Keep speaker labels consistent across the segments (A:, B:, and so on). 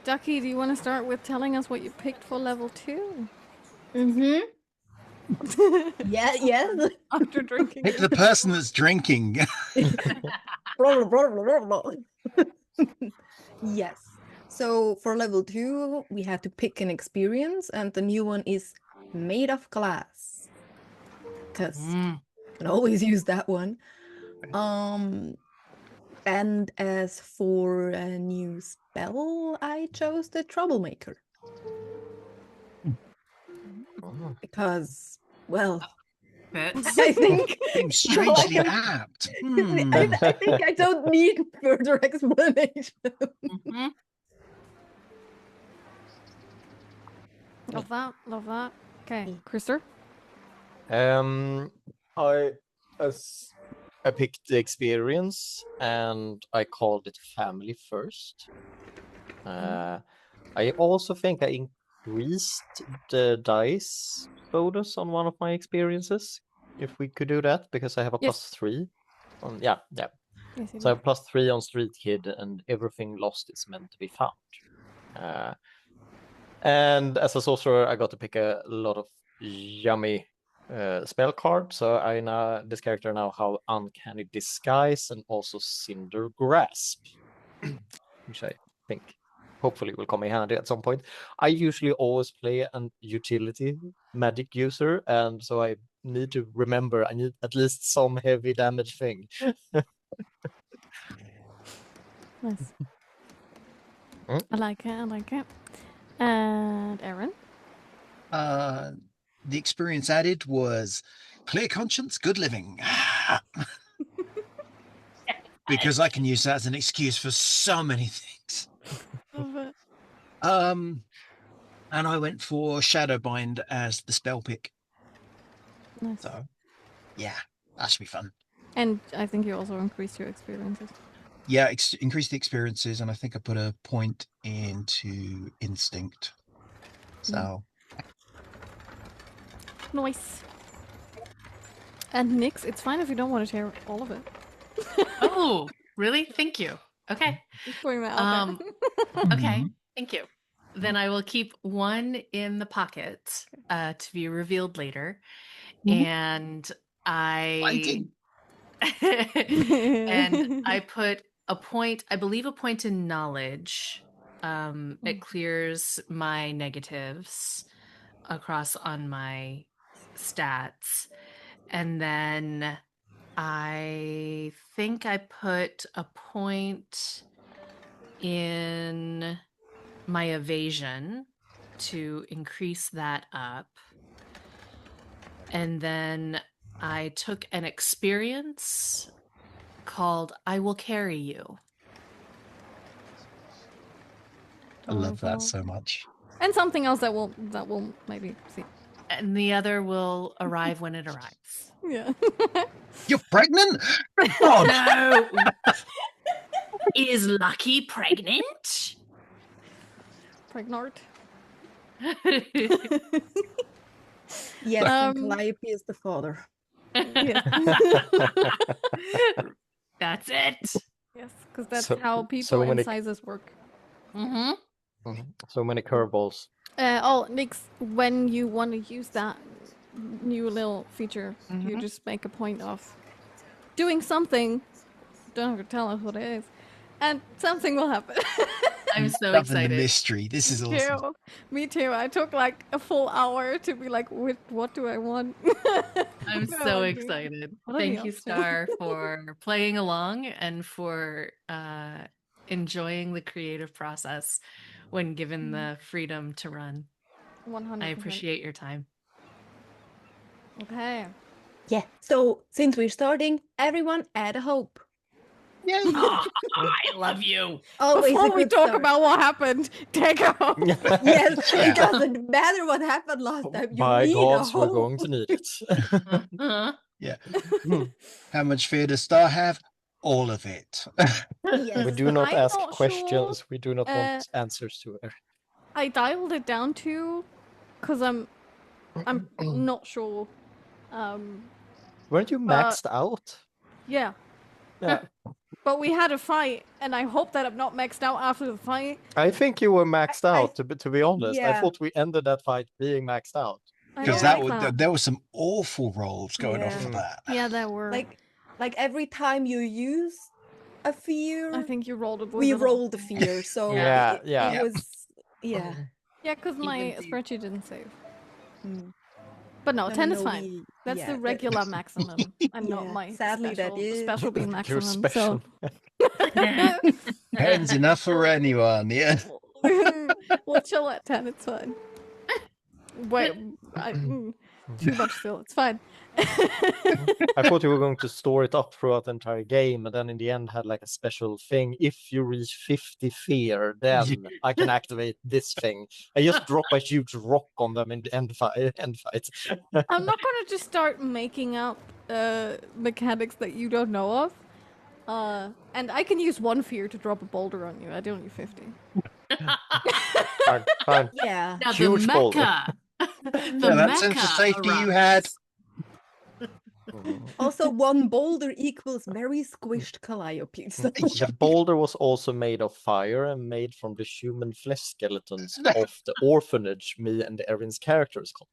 A: Ducky, do you want to start with telling us what you picked for level 2?
B: Mm-hmm. Yes.
A: After drinking.
C: Pick the person that's drinking.
B: Yes. So for level 2, we have to pick an experience, and the new one is Made of Glass. Because you can always use that one. And as for a new spell, I chose the Troublemaker. Because, well, I think
C: Seems strangely apt.
B: I think I don't need further explanation.
A: Love that. Okay, Krister?
D: I picked the experience and I called it family first. I also think I increased the dice bonus on one of my experiences. If we could do that, because I have a +3 on Yes, so I have +3 on Street Kid, and everything lost is meant to be found. And as a sorcerer, I got to pick a lot of yummy spell cards. So this character now have Uncanny Disguise and also Cinder Grasp, which I think hopefully will come in handy at some point. I usually always play an utility magic user, and so I need to remember I need at least some heavy damage thing.
A: Nice. I like it. And Erin?
C: The experience added was clear conscience, good living. Because I can use that as an excuse for so many things. And I went for Shadowbind as the spell pick.
A: Nice.
C: So, yeah, that should be fun.
A: And I think you also increased your experiences.
C: Yeah, increase the experiences, and I think I put a point into Instinct. So...
A: Nice. And Nyx, it's fine if you don't want to share all of it.
E: Oh, really? Thank you. Okay.
A: Just putting that out there.
E: Okay, thank you. Then I will keep one in the pocket to be revealed later. And and I put a point, I believe a point in knowledge. It clears my negatives across on my stats. And then I think I put a point in my evasion to increase that up. And then I took an experience called I Will Carry You.
C: I love that so much.
A: And something else that we'll maybe see.
E: And the other will arrive when it arrives.
A: Yeah.
C: You're pregnant?
E: Oh no! Is Lucky pregnant?
A: Pregnant.
B: Yes, and Calliope is the father.
E: That's it.
A: Yes, because that's how people and sizes work.
D: So many curveballs.
A: Nyx, when you want to use that new little feature, you just make a point of doing something. Don't have to tell us what it is, and something will happen.
E: I'm so excited.
C: The mystery. This is awesome.
A: Me too. I took like a full hour to be like, what do I want?
E: I'm so excited. Thank you, Star, for playing along and for enjoying the creative process when given the freedom to run.
A: 100%.
E: I appreciate your time.
A: Okay.
B: Yeah. So since we're starting, everyone add a hope.
C: Yeah.
E: I love you.
B: Always
A: Before we talk about what happened, take a hope.
B: Yes, it doesn't matter what happened last time. You
D: By
B: need
D: gods,
B: a hope.
D: we're going to need it.
C: Yeah. How much fear does Star have? All of it.
B: Yes.
D: We do not ask questions.
A: Sure.
D: We do not want answers to it.
A: I dialed it down to, because I'm not sure.
D: Weren't you maxed out?
A: Yeah.
D: Yeah.
A: But we had a fight, and I hope that I'm not maxed out after the fight.
D: I think you were maxed out, to be honest. I
B: Yeah.
D: thought we ended that fight being maxed out.
A: I
C: Because
A: don't like that.
C: there were some awful rolls going off for that.
A: Yeah, there were.
B: Like every time you use a fear,
A: I think you rolled it.
B: we rolled the fear. So
D: Yeah,
B: it was
A: Yeah, because my spreadsheet didn't save.
B: Mm.
A: But no, 10 is fine. That's the
B: that-
A: regular maximum, and not my
B: sadly
A: special beam
D: Your
A: maximum.
D: special.
C: Pen's enough for anyone, yeah.
A: We'll chill at 10. It's fine. Wait, too much still. It's fine.
D: I thought you were going to store it up throughout the entire game, and then in the end had like a special thing. If you reach 50 fear, then I can activate this thing. I just drop a huge rock on them in the end fight.
A: I'm not gonna just start making up mechanics that you don't know of. And I can use 1 fear to drop a boulder on you. I don't need 50.
D: Fine.
B: Yeah.
E: Now
D: Huge
E: the
D: boulder.
E: Mecca.
C: That sense of safety you had.
B: Also, 1 boulder equals very squished Calliope. So.
D: The boulder was also made of fire and made from the human flesh skeletons of the orphanage me and Erin's characters called.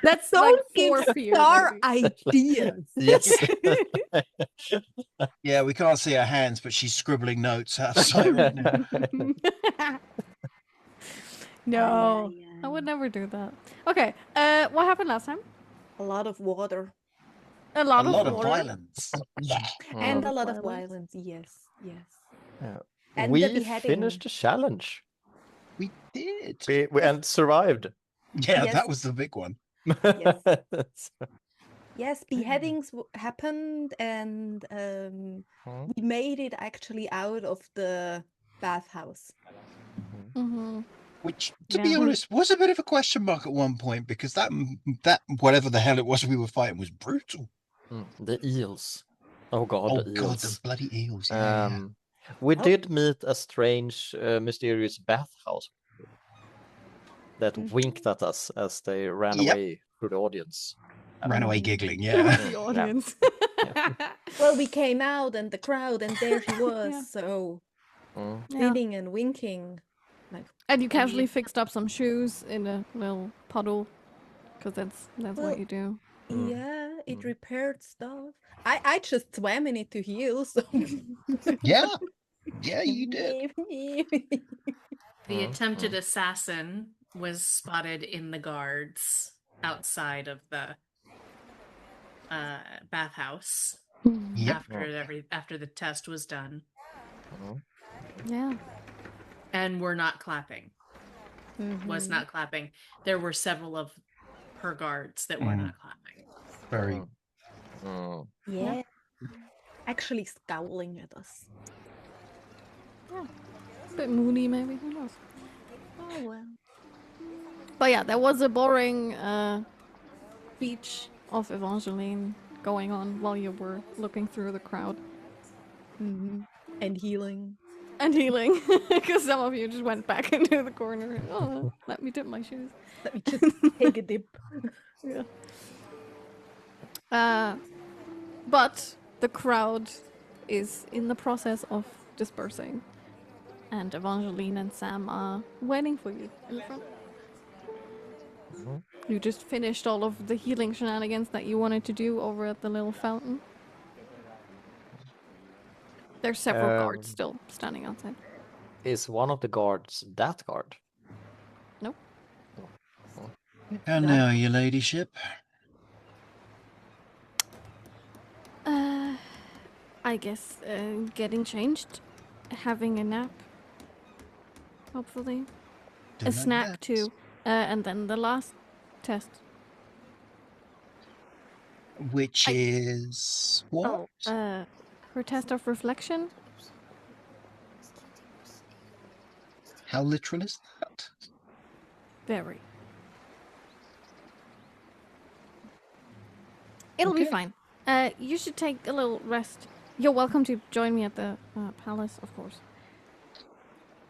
A: That's
B: Don't
A: like 4
B: give
A: fear.
B: star
A: maybe.
B: ideas.
D: Yes.
C: Yeah, we can't see her hands, but she's scribbling notes outside right now.
A: No, I would never do that. Okay, what happened last time?
B: A lot of water.
A: A lot
C: A lot of
A: water.
C: violence. Yeah.
B: And a
A: of
B: lot of
A: violence.
B: violence. Yes.
D: Yeah.
B: And
D: We
B: the beheading.
D: finished the challenge.
C: We did.
D: And survived.
C: Yeah,
B: Yes.
C: that was the big one.
B: Yes. Yes, beheadings happened, and we made it actually out of the bathhouse.
A: Mm-hmm.
C: Which, to be honest, was a bit of a question mark at one point, because that whatever the hell it was we were fighting was brutal.
D: The eels. Oh god,
C: Oh
D: the
C: god,
D: eels.
C: the bloody eels. Yeah.
D: We did meet a strange, mysterious bathhouse that winked at us as they ran away through the audience.
C: Ran away giggling, yeah.
A: The audience.
B: Well, we came out and the crowd, and there he was.
A: Yeah.
B: So
A: Yeah.
B: sitting and winking.
A: And you casually fixed up some shoes in a little puddle, because that's what you do.
B: Yeah, it repaired stuff. I just swam in it to heal. So
C: Yeah. Yeah, you did.
E: The attempted assassin was spotted in the guards outside of the bathhouse
C: Yep.
E: after the test was done,
A: Yeah.
E: and were not clapping. Was not clapping. There were several of her guards that were not clapping.
C: Very.
B: yeah, actually scowling at us.
A: Yeah. A bit moody, maybe. Who knows?
B: Oh well.
A: But yeah, there was a boring speech of Evangeline going on while you were looking through the crowd.
B: And healing.
A: And healing, because some of you just went back into the corner. Oh, let me dip my shoes.
B: Let me just take a dip.
A: Yeah. But the crowd is in the process of dispersing, and Evangeline and Sam are waiting for you in the front. You just finished all of the healing shenanigans that you wanted to do over at the little fountain. There's several guards still standing outside.
D: Is one of the guards that guard?
A: Nope.
C: And now, your ladyship.
A: I guess getting changed, having a nap, hopefully. A snack too, and then the last test.
C: Which is what?
A: Her test of reflection.
C: How literal is that?
A: Very. It'll be fine. You should take a little rest. You're welcome to join me at the palace, of course.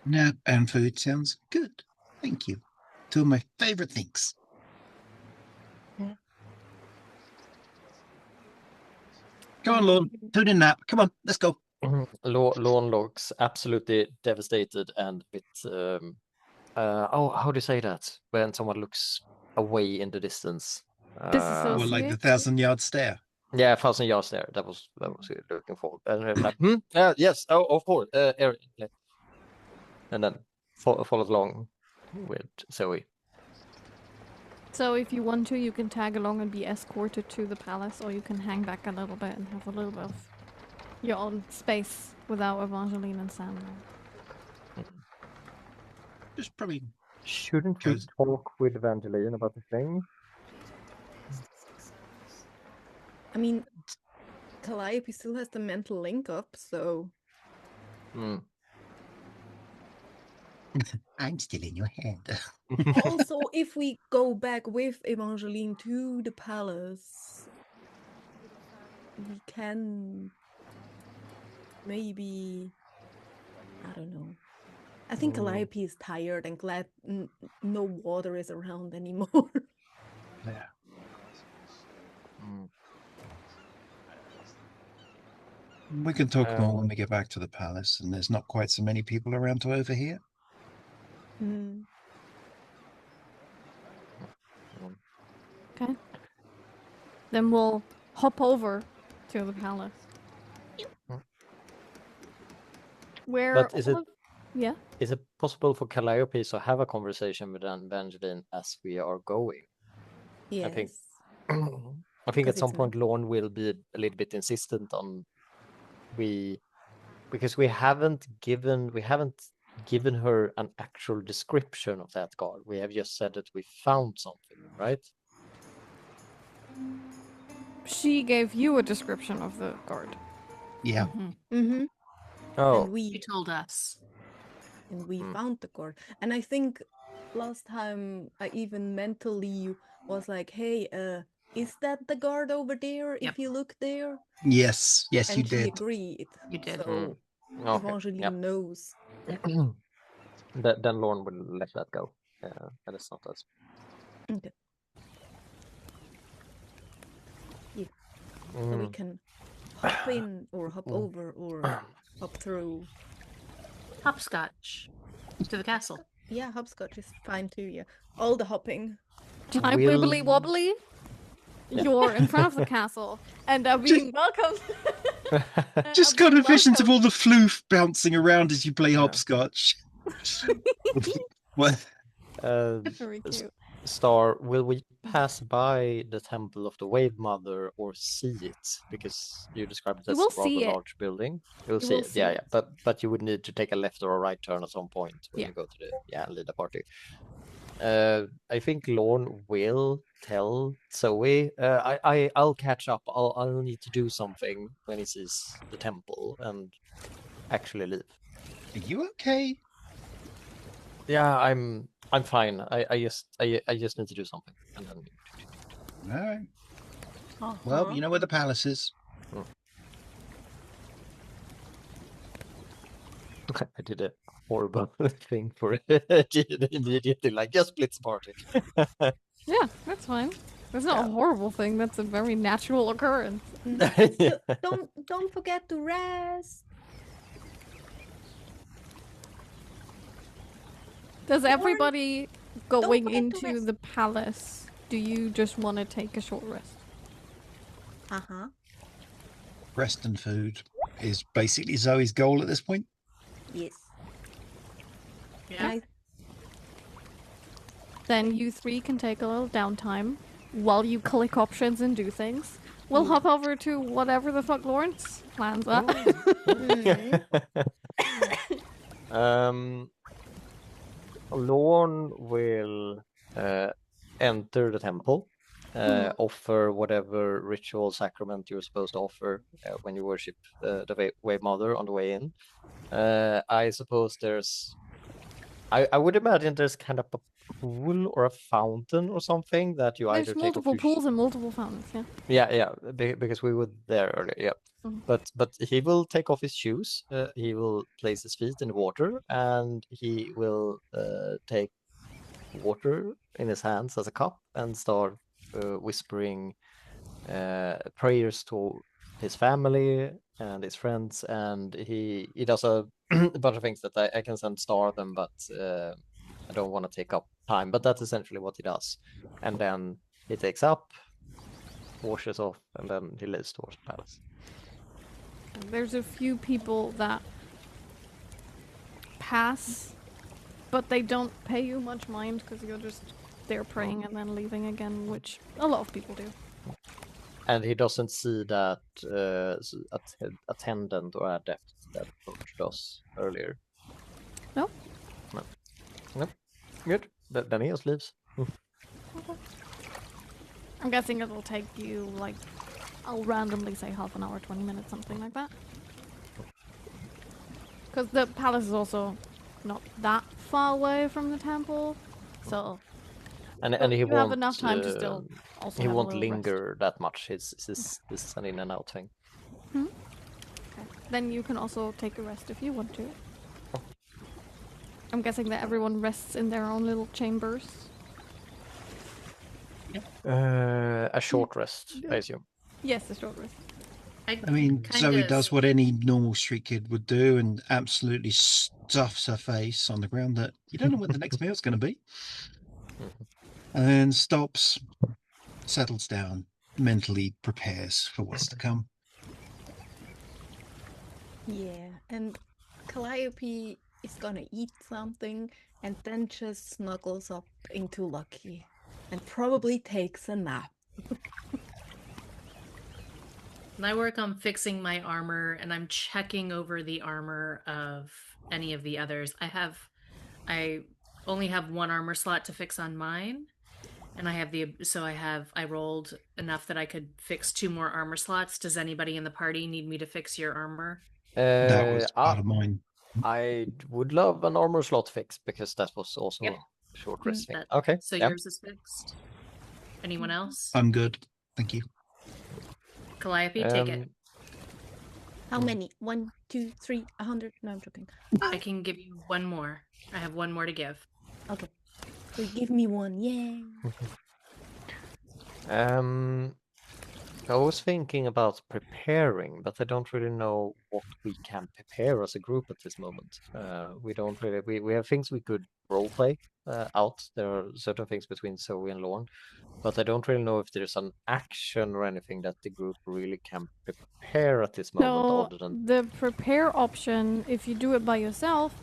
C: Nap and food sounds good. Thank you. Two of my favorite things. Come on, Lorn. Tune in nap. Come on, let's go.
D: Lorn looks absolutely devastated and a bit. How do you say that when someone looks away in the distance?
C: Well, like the 1,000-yard stare.
D: Yeah, 1,000 yards stare. That was good looking for. And like, yes, of course, Erin. And then follows along with Zoey.
A: So if you want to, you can tag along and be escorted to the palace, or you can hang back a little bit and have a little bit of your own space without Evangeline and Sam.
C: Just probably.
D: Shouldn't we talk with Evangeline about the thing?
B: I mean, Calliope still has the mental link up, so.
C: I'm still in your head.
B: Also, if we go back with Evangeline to the palace, we can maybe, I don't know. I think Calliope is tired and glad no water is around anymore.
C: Yeah. We can talk more when we get back to the palace, and there's not quite so many people around to overhear.
A: Okay. Then we'll hop over to the palace. Where?
D: But is it?
A: Yeah.
D: Is it possible for Calliope to have a conversation with Evangeline as we are going?
B: Yes.
D: I think at some point Lorn will be a little bit insistent on because we haven't given her an actual description of that guard. We have just said that we found something, right?
A: She gave you a description of the guard.
C: Yeah.
D: Oh,
B: and
E: She told us.
B: And we found the guard. And I think last time I even mentally was like, hey, is that the guard over there if you look there?
C: Yes,
B: and
C: you
B: she
C: did.
B: agreed.
E: You did.
B: So Evangeline knows.
D: Then Lorn will let that go. And it's not us.
B: Okay. Yeah. So we can hop in or hop over or hop through.
E: Hopscotch to the castle.
B: Yeah, hopscotch is fine too, yeah. All the hopping.
A: Time wibbly wobbly. You're in front of the castle and are being welcomed.
C: Just got a vision of all the floof bouncing around as you play hopscotch. What?
A: Very cute.
D: Star, will we pass by the Temple of the Wave Mother or see it? Because you described it as a rather large building. You'll see it, yeah. But you would need to take a left or a right turn at some point when you go to the lead the party. I think Lorn will tell Zoey. I'll catch up. I'll need to do something when he sees the temple and actually leave.
C: Are you okay?
D: Yeah, I'm fine. I just need to do something. And then...
C: All right. Well, you know where the palace is.
D: I did a horrible thing for it. Immediately, like, just split party.
A: Yeah, that's fine. That's not a horrible thing. That's a very natural occurrence.
B: Don't forget to rest.
A: Does everybody going into the palace, do you just want to take a short rest?
C: Rest and food is basically Zoe's goal at this point.
B: Yes.
E: Yeah.
A: Then you three can take a little downtime while you click options and do things. We'll hop over to whatever the fuck Lawrence plans are.
D: Lorn will enter the temple, offer whatever ritual sacrament you're supposed to offer when you worship the Wave Mother on the way in. I suppose I would imagine there's kind of a pool or a fountain or something that you
A: There's
D: either take
A: multiple pools and multiple fountains,
D: yeah, because we were there earlier, But he will take off his shoes, he will place his feet in the water, and he will take water in his hands as a cup and start whispering prayers to his family and his friends, and he does a bunch of things that I can send star them, but I don't want to take up time. But that's essentially what he does. And then he takes up, washes off, and then he leaves towards the palace.
A: There's a few people that pass, but they don't pay you much mind because you're just there praying and then leaving again, which a lot of people do.
D: And he doesn't see that attendant or adept that approached us earlier.
A: No?
D: No. Nope. Good. Then he just leaves.
A: Okay. I'm guessing it'll take you, like, I'll randomly say half an hour, 20 minutes, something like that. Because the palace is also not that far away from the temple, so...
D: And he
A: you
D: won't
A: have enough time to still also
D: he
A: have a
D: won't
A: little
D: linger that much. It's an in and out thing.
A: Hmm? Okay. Then you can also take a rest if you want to. I'm guessing that everyone rests in their own little chambers.
D: A short rest, I assume.
A: Yes, a short rest.
C: I mean, Zoe does what any normal street kid would do and absolutely stuffs her face on the ground that you don't know what the next meal's going to be. And then stops, settles down, mentally prepares for what's to come.
B: Yeah, and Calliope is gonna eat something and then just snuggles up into Lucky and probably takes a nap.
E: And I work on fixing my armor, and I'm checking over the armor of any of the others. I only have one armor slot to fix on mine, and I rolled enough that I could fix 2 more armor slots. Does anybody in the party need me to fix your armor?
C: That was part of mine.
D: I would love an armor slot fix because that was also a short rest thing. Okay.
E: So yours is fixed. Anyone else?
C: I'm good. Thank you.
E: Calliope, take it.
B: How many? 1, 2, 3, 100? No, I'm joking.
E: I can give you 1 more. I have 1 more to give.
B: Okay. So give me 1, yay!
D: I was thinking about preparing, but I don't really know what we can prepare as a group at this moment. We don't really. We have things we could roleplay out. There are certain things between Zoe and Lorn, but I don't really know if there's an action or anything that the group really can prepare at this moment.
A: So
D: Other than
A: the prepare option, if you do it by yourself,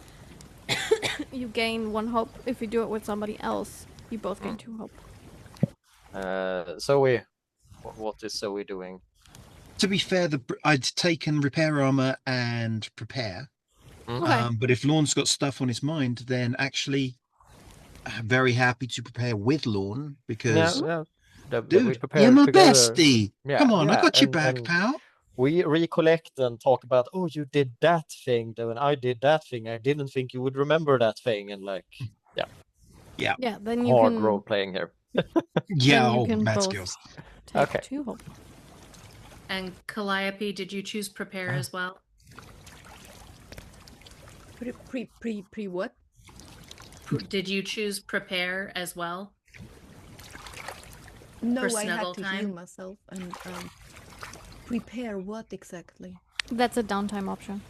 A: you gain 1 hope. If you do it with somebody else, you both gain 2 hope.
D: Zoe, what is Zoe doing?
C: To be fair, I'd taken repair armor and prepare.
A: Okay.
C: But if Lorn's got stuff on his mind, then actually I'm very happy to prepare with Lorn because, dude, you're my bestie.
D: Yeah,
C: come on, I got your
D: and
C: back, pal.
D: We recollect and talk about, oh, you did that thing, then I did that thing. I didn't think you would remember that thing, and
A: Yeah, then you
D: hard
A: can
D: role playing here.
C: Yeah,
A: you can
C: mad
A: both
C: skills.
A: take 2 hope.
E: And Calliope, did you choose prepare as well?
B: Pre what?
E: Did you choose prepare as well?
B: No,
E: For
B: I had
E: snuggle
B: to
E: time?
B: heal myself and prepare what exactly?
A: That's a downtime option.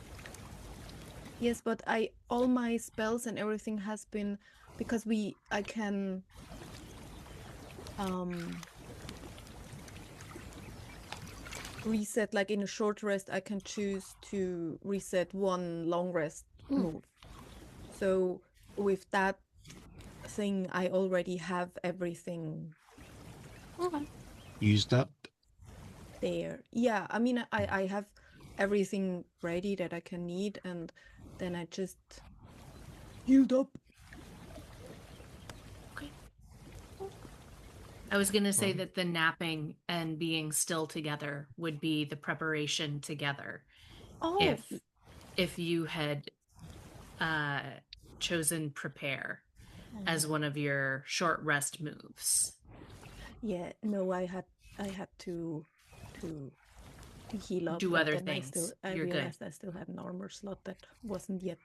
B: Yes, but all my spells and everything has been because I can reset, like in a short rest I can choose to reset 1 long rest move. So with that thing I already have everything
C: Used up.
B: there. Yeah, I mean I have everything ready that I can need, and then I just healed up.
E: Okay. I was going to say that the napping and being still together would be the preparation together.
B: Oh,
E: If you had chosen prepare as one of your short rest moves.
B: yeah, no, I had to heal up.
E: Do
B: but
E: other
B: then
E: things.
B: I
E: You're good.
B: realized I still had an armor slot that wasn't yet.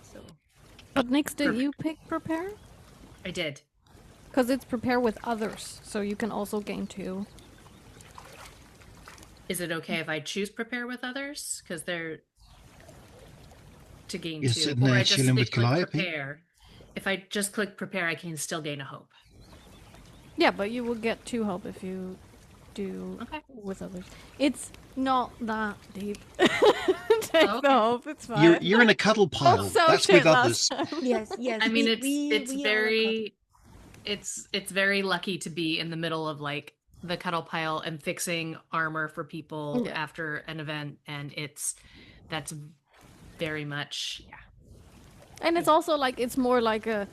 B: So
A: But Nix, did you pick prepare?
E: I did.
A: Because it's prepare with others, so you can also gain 2.
E: Is it okay if I choose prepare with others? Because they're to gain
C: You're
E: 2.
C: sitting
E: Or
C: there
E: I just
C: chilling with
E: click
C: Calliope.
E: prepare. If I just click prepare, I can still gain a hope.
A: Yeah, but you will get 2 hope if you do with others. It's not that deep. Take the hope, it's fine.
C: You're in a cuddle pile.
A: So
C: That's
A: shit
C: with others.
B: Yes.
E: I mean, it's
B: we
E: very it's very lucky to be in the middle of like the cuddle pile and fixing armor for people after an event, and that's very much
A: And it's also like it's more like a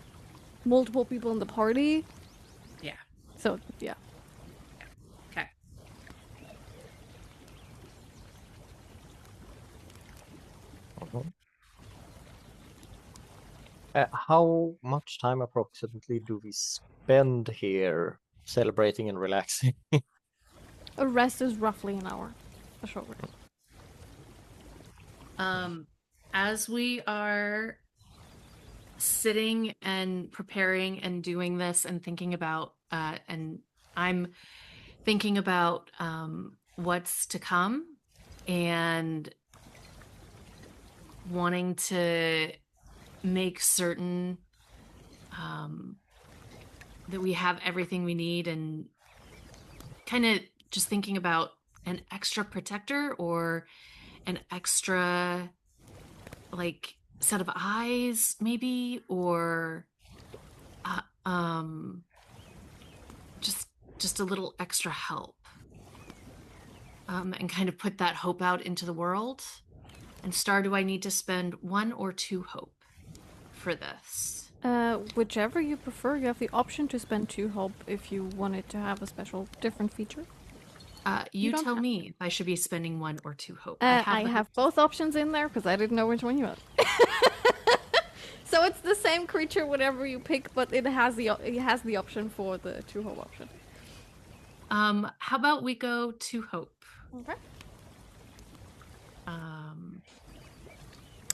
A: multiple people in the party.
E: Yeah.
A: So yeah.
E: Okay.
D: How much time approximately do we spend here celebrating and relaxing?
A: A rest is roughly an hour. A short rest.
E: As we are sitting and preparing and doing this and thinking about and I'm thinking about what's to come and wanting to make certain that we have everything we need, and kind of just thinking about an extra protector or an extra like set of eyes maybe, or just a little extra help, and kind of put that hope out into the world. And Star, do I need to spend 1 or 2 hope for this?
A: Whichever you prefer. You have the option to spend 2 hope if you wanted to have a special different feature.
E: You tell me if I should be spending 1 or 2 hope.
A: I have both options in there because I didn't know which one you had. So it's the same creature, whatever you pick, but it has the option for the 2 hope option.
E: How about we go 2 hope?
A: Okay.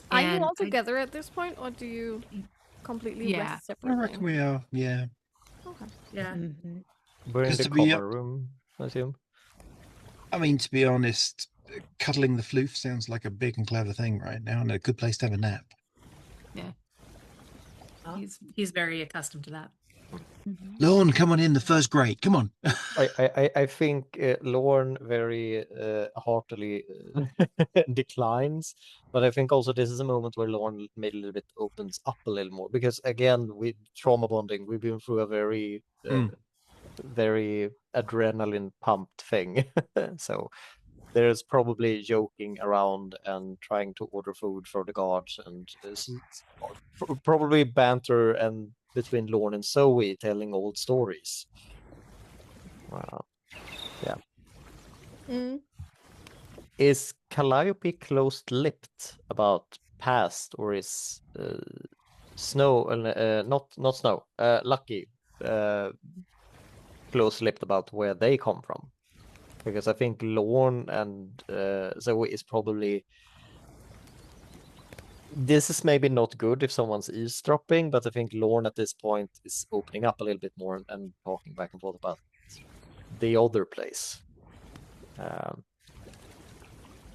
A: Are you all together at this point, or do you completely rest separately?
C: I reckon we are. Yeah.
A: Okay.
E: Yeah.
B: Mm-hmm.
D: We're in the common room, I assume.
C: I mean, to be honest, cuddling the floof sounds like a big and clever thing right now, and a good place to have a nap.
E: Yeah. He's very accustomed to that.
C: Lorn, come on in, the first grade. Come on.
D: I think Lorn very heartily declines, but I think also this is a moment where Lorn maybe a little bit opens up a little more, because again, with trauma bonding, we've been through a very very adrenaline pumped thing. So there's probably joking around and trying to order food for the guards, and probably banter and between Lorn and Zoey telling old stories. Wow. Yeah. Is Calliope closed-lipped about past, or is Lucky close-lipped about where they come from? Because I think Lorn and Zoey is probably... This is maybe not good if someone's eavesdropping, but I think Lorn at this point is opening up a little bit more and talking back and forth about the other place.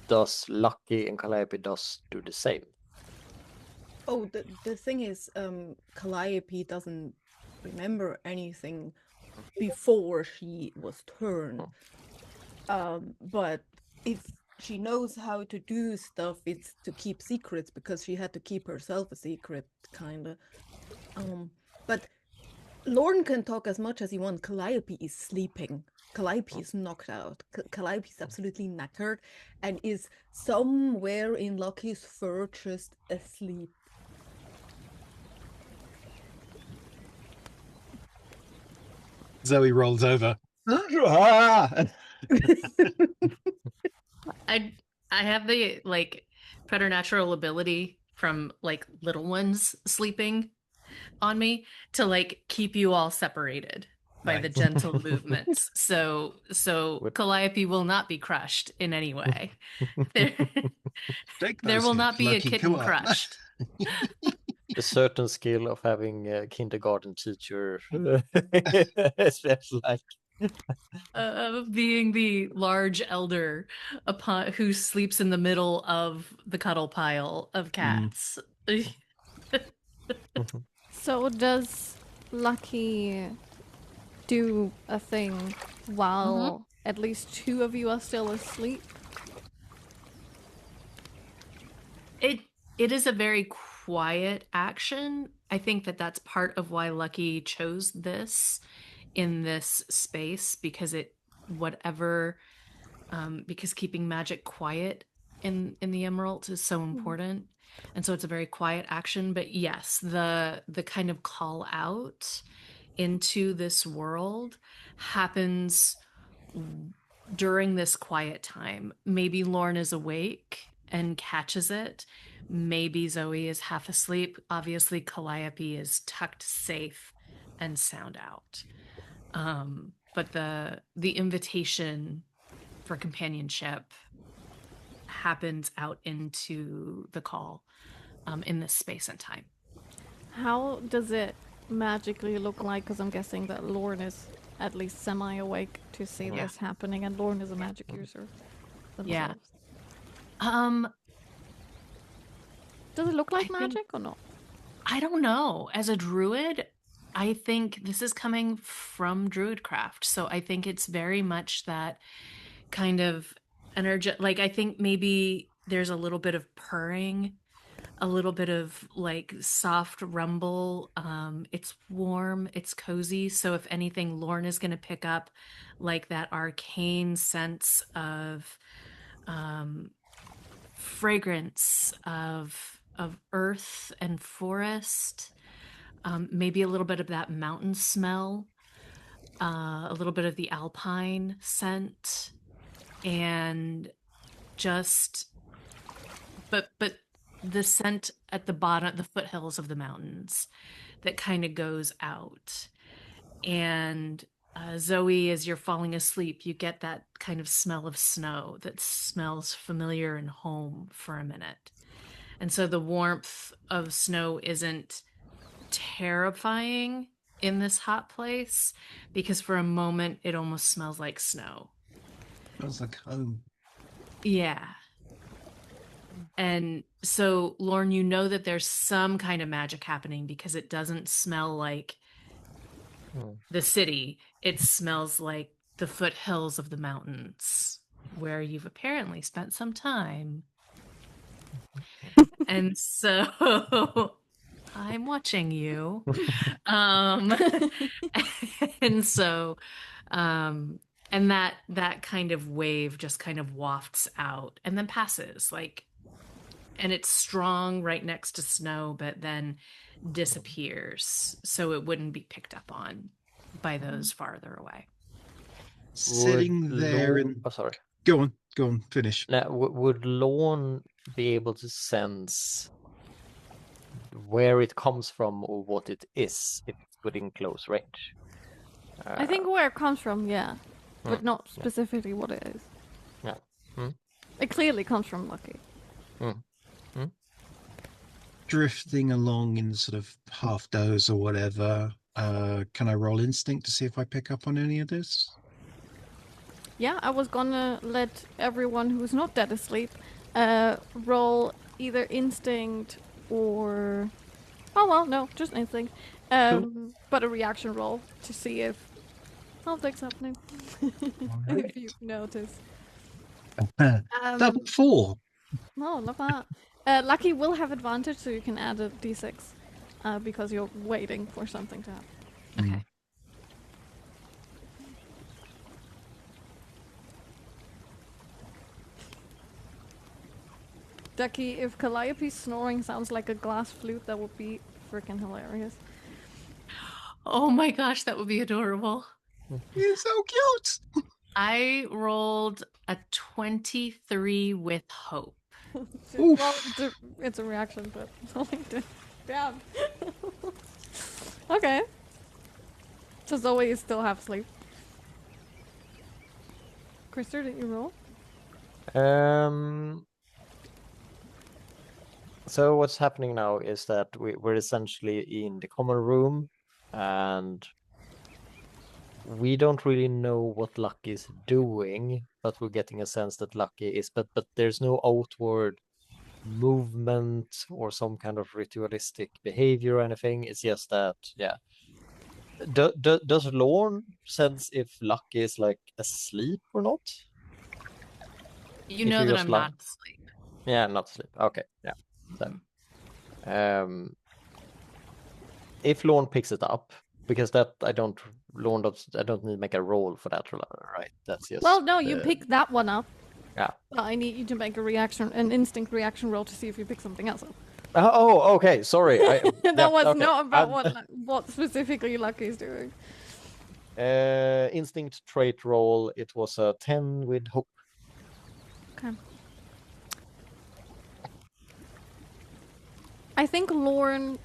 D: Does Lucky and Calliope do the same?
B: Oh, the thing is, Calliope doesn't remember anything before she was turned. But if she knows how to do stuff, it's to keep secrets, because she had to keep herself a secret, kinda. But Lorn can talk as much as he wants. Calliope is sleeping. Calliope is knocked out. Calliope is absolutely knackered and is somewhere in Lucky's fur just asleep.
C: Zoey rolls over.
E: I have the like preternatural ability from like little ones sleeping on me to like keep you all separated by the gentle movements. So Calliope will not be crushed in any way. There will not be a kitten crushed.
D: A certain skill of having a kindergarten teacher. It's like
E: Being the large elder who sleeps in the middle of the cuddle pile of cats.
A: So does Lucky do a thing while at least two of you are still asleep?
E: It is a very quiet action. I think that that's part of why Lucky chose this in this space, because because keeping magic quiet in the Emerald is so important. And so it's a very quiet action. But yes, the kind of call out into this world happens during this quiet time. Maybe Lorn is awake and catches it. Maybe Zoey is half asleep. Obviously, Calliope is tucked safe and sound out. But the invitation for companionship happens out into the call in this space and time.
A: How does it magically look like? Because I'm guessing that Lorn is at least semi-awake to see this happening, and Lorn is a magic user themselves.
E: Yeah.
A: Does it look like magic or not?
E: I don't know. As a druid, I think this is coming from druidcraft. So I think it's very much that kind of energy. Like, I think maybe there's a little bit of purring, a little bit of like soft rumble. It's warm, it's cozy. So if anything, Lorn is going to pick up like that arcane sense of fragrance of earth and forest, maybe a little bit of that mountain smell, a little bit of the alpine scent, and just but the scent at the bottom, the foothills of the mountains, that kind of goes out. And Zoey, as you're falling asleep, you get that kind of smell of snow that smells familiar and home for a minute. And so the warmth of snow isn't terrifying in this hot place, because for a moment it almost smells like snow.
C: Smells like home.
E: Yeah. And so, Lorn, you know that there's some kind of magic happening, because it doesn't smell like the city. It smells like the foothills of the mountains, where you've apparently spent some time. And so I'm watching you. And so and that kind of wave just kind of wafts out and then passes, like, and it's strong right next to snow, but then disappears, so it wouldn't be picked up on by those farther away.
C: Sitting there and
D: sorry.
C: Go on, finish.
D: Now, would Lorn be able to sense where it comes from or what it is if it's within close range?
A: I think where it comes from, yeah. But not specifically what it is.
D: Yeah.
A: It clearly comes from Lucky.
C: Drifting along in sort of half doze or whatever. Can I roll instinct to see if I pick up on any of this?
A: Yeah, I was gonna let everyone who's not dead asleep roll either instinct or... Oh, well, no, just instinct. But a reaction roll to see if something's happening.
C: Right.
A: If you've noticed.
C: Double 4.
A: Oh, love that. Lucky will have advantage, so you can add a d6 because you're waiting for something to happen.
E: Okay.
A: Ducky, if Calliope's snoring sounds like a glass flute, that would be freaking hilarious.
E: Oh my gosh, that would be adorable.
C: You're so cute.
E: I rolled a 23 with hope.
A: Well, it's a reaction, but something to... Yeah. Okay. So Zoe is still half asleep. Krister, did you roll?
D: So what's happening now is that we're essentially in the common room, and we don't really know what Lucky is doing, but we're getting a sense that Lucky is, but there's no outward movement or some kind of ritualistic behavior or anything. It's just that, yeah. Does Lorn sense if Lucky is like asleep or not?
E: You know that I'm not asleep.
D: Yeah, not asleep. Okay, yeah. So, if Lorn picks it up, because that I don't need to make a roll for that, right? That's just.
A: Well, no, you pick that one up.
D: Yeah.
A: But I need you to make an instinct reaction roll to see if you pick something else up.
D: Oh, okay. Sorry.
A: That was not about what specifically Lucky's doing.
D: Instinct trait roll. It was a 10 with hope.
A: Okay. I think Lorn.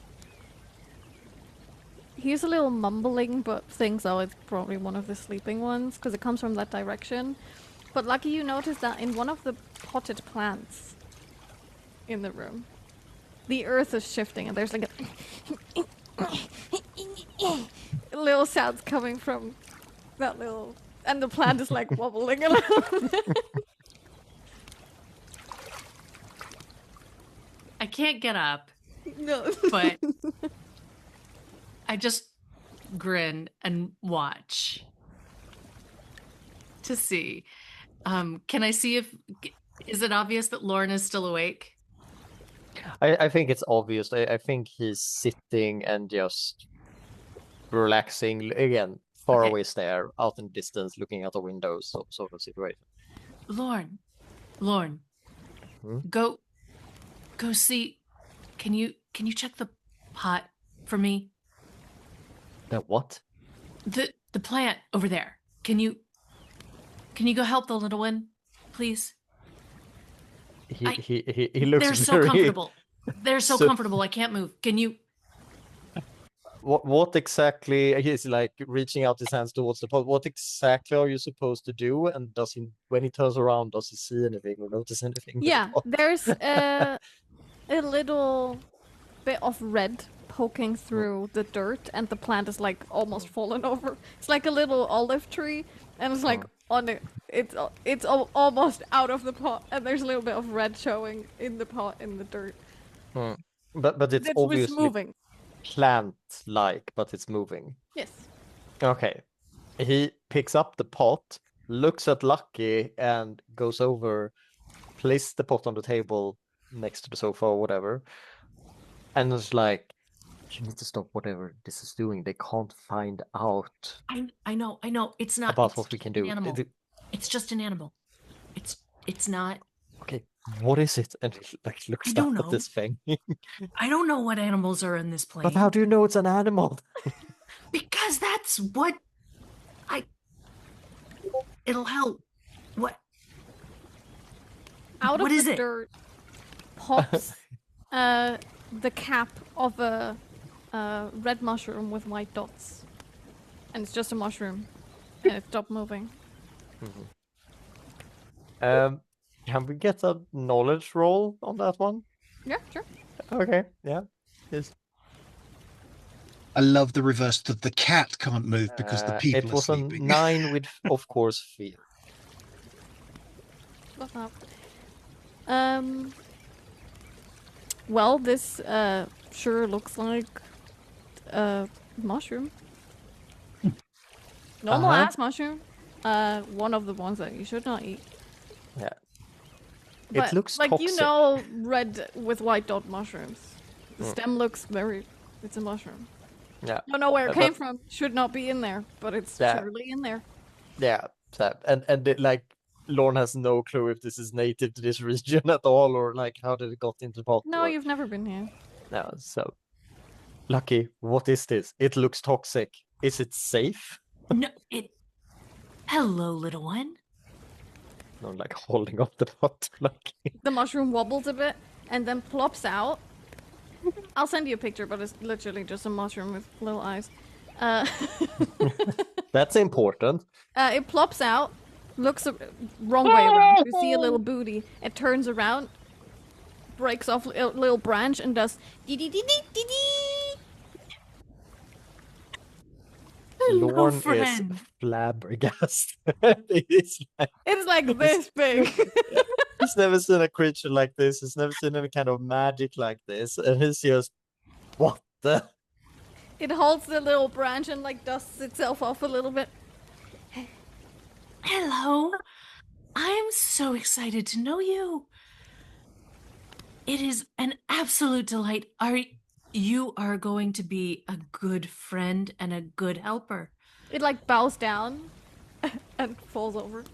A: He's a little mumbling, but thinks, it's probably one of the sleeping ones, because it comes from that direction. But Lucky, you notice that in one of the potted plants in the room, the earth is shifting, and there's like a little sounds coming from that little... And the plant is like wobbling a little bit.
E: I can't get up.
A: No.
E: But I just grin and watch to see. Can I see is it obvious that Lorn is still awake?
D: I think it's obvious. I think he's sitting and just relaxing again, far away stare, out in the distance, looking out the window, sort of situation.
E: Lorn, go see. Can you check the pot for me?
D: The what?
E: The plant over there. Can you go help the little one, please?
D: He looks.
E: They're so comfortable. They're so comfortable. I can't move. Can you?
D: What exactly? He's like reaching out his hands towards the pot. What exactly are you supposed to do? And when he turns around, does he see anything or notice anything?
A: Yeah, there's a little bit of red poking through the dirt, and the plant is like almost fallen over. It's like a little olive tree, and it's like on it. It's almost out of the pot, and there's a little bit of red showing in the pot in the dirt.
D: But it's obviously
A: moving.
D: Plant-like, but it's moving.
A: Yes.
D: Okay. He picks up the pot, looks at Lucky, and goes over, places the pot on the table next to the sofa or whatever, and is like, "You need to stop whatever this is doing. They can't find out."
E: I know. It's not
D: about what we can do.
E: It's just an animal. It's not.
D: Okay, what is it? And he looks up at this thing.
E: I don't know what animals are in this plane.
D: But how do you know it's an animal?
E: Because that's what it'll help. What?
A: Out
E: what
A: of
E: is
A: the
E: it?
A: dirt pops the cap of a red mushroom with white dots. And it's just a mushroom. And it stopped moving.
D: Can we get a knowledge roll on that one?
A: Yeah, sure.
D: Okay, yeah. Yes.
C: I love the reverse that the cat can't move because the people
D: it was
C: are sleeping.
D: A 9 with, of course, fear.
A: What's up? Well, this sure looks like a mushroom. Normal ass mushroom. One of the ones that you should not eat.
D: Yeah.
A: But,
D: it looks
A: like
D: toxic.
A: You know, red with white dot mushrooms. The stem looks it's a mushroom.
D: Yeah.
A: Don't know where it came from. Should not be in there, but it's surely in there.
D: Yeah. And like Lorn has no clue if this is native to this region at all, or like how did it got into the pot.
A: No, you've never been here.
D: No, so Lucky, what is this? It looks toxic. Is it safe?
E: No, Hello, little one.
D: No, like holding up the pot, Lucky.
A: The mushroom wobbles a bit and then plops out. I'll send you a picture, but it's literally just a mushroom with little eyes.
D: That's important.
A: It plops out, looks wrong way around. You see a little booty. It turns around, breaks off a little branch, and does dee dee dee dee dee dee.
E: Hello,
D: Lorn is
E: friend.
D: flabbergasted. It's
A: like this big.
D: he's never seen a creature like this. He's never seen any kind of magic like this, and he's just, what the?
A: It holds the little branch and like dusts itself off a little bit.
E: Hello. I'm so excited to know you. It is an absolute delight. You are going to be a good friend and a good helper.
A: It like bows down and falls over.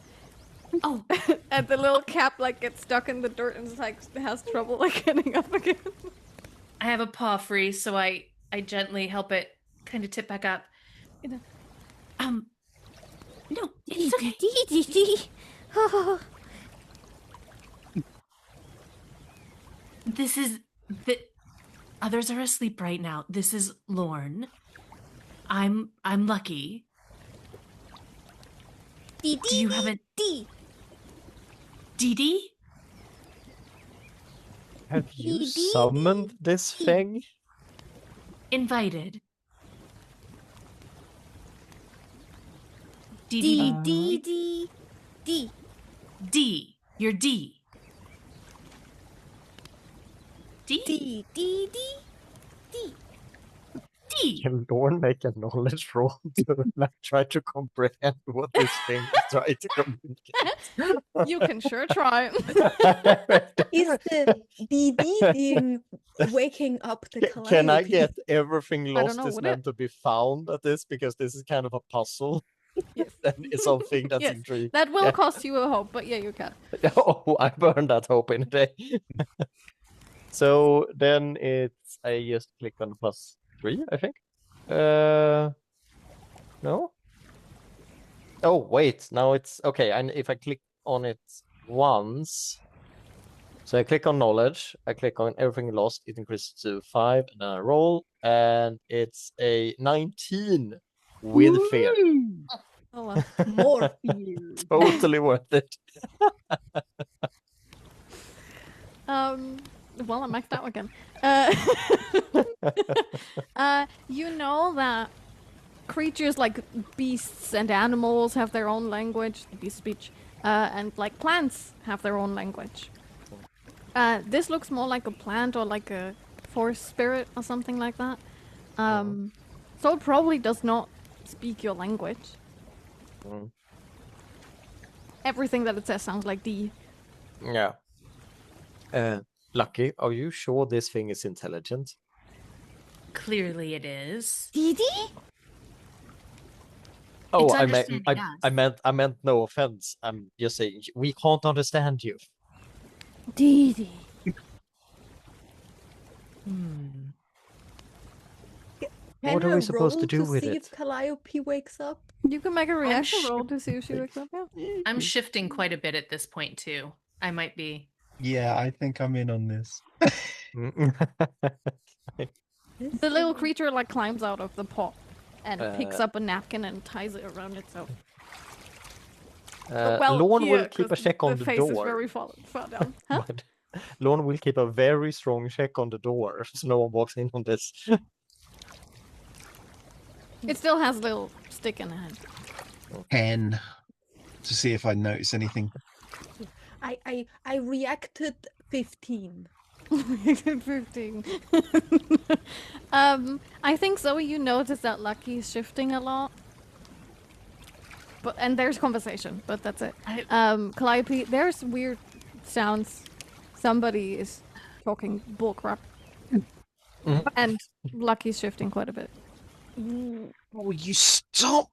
E: Oh,
A: And the little cap like gets stuck in the dirt and like has trouble like getting up again.
E: I have a paw free, so I gently help it kind of tip back up. No, it's okay. This is the others are asleep right now. This is Lorn. I'm Lucky. Do you have a Dee?
D: Have you summoned this thing?
E: Invited.
A: D.
E: D. You're D.
A: D.
E: D.
D: Can Lorn make a knowledge roll to try to comprehend what this thing is trying to communicate?
A: You can sure try.
B: Is the DD thing waking up the Calliope?
D: Can I get everything
A: I don't
D: lost
A: know,
D: is
A: would
D: meant to be found at this? Because this is kind of a puzzle.
A: Yes.
D: And it's something that's
A: Yes,
D: intriguing.
A: that will
D: Yeah.
A: cost you a hope, but yeah, you can.
D: Oh, I burned that hope in a day. So then I just click on +3, I think. No? Oh, wait, now it's okay. And if I click on it once, so I click on knowledge, I click on everything lost, it increases to 5, and then I roll, and it's a 19 with fear.
A: Oh well.
B: More fear.
D: Totally worth it.
A: Well, I maxed out again. You know that creatures like beasts and animals have their own language, beast speech, and like plants have their own language. This looks more like a plant or like a forest spirit or something like that. So it probably does not speak your language.
D: Mm.
A: Everything that it says sounds like D.
D: Yeah. Lucky, are you sure this thing is intelligent?
E: Clearly it is.
A: Dee?
D: Oh,
E: It's
D: I meant,
E: understanding us.
D: I meant no offense. I'm just saying we can't understand you.
A: Dee.
D: What are we supposed to do with
B: see
D: it?
B: if Calliope wakes up?
A: You can make a reaction
E: sure-
A: roll to see if she wakes up. Yeah.
E: I'm shifting quite a bit at this point too. I might be.
C: Yeah, I think I'm in on this.
A: The little creature like climbs out of the pot and picks
D: Uh,
A: up a napkin and ties it around itself. Well,
D: Lorn
A: here,
D: will keep a
A: 'cause
D: check on
A: the
D: the
A: face
D: door.
A: is very far down. Huh?
D: But Lorn will keep a very strong check on the door so no one walks in on this.
A: It still has a little stick in the hand.
C: 10 to see if I notice anything.
B: I reacted 15.
A: 15. I think Zoey, you notice that Lucky's shifting a lot. And there's conversation, but that's it. Calliope, there's weird sounds. Somebody is talking bullcrap. And Lucky's shifting quite a bit.
C: Oh, you stop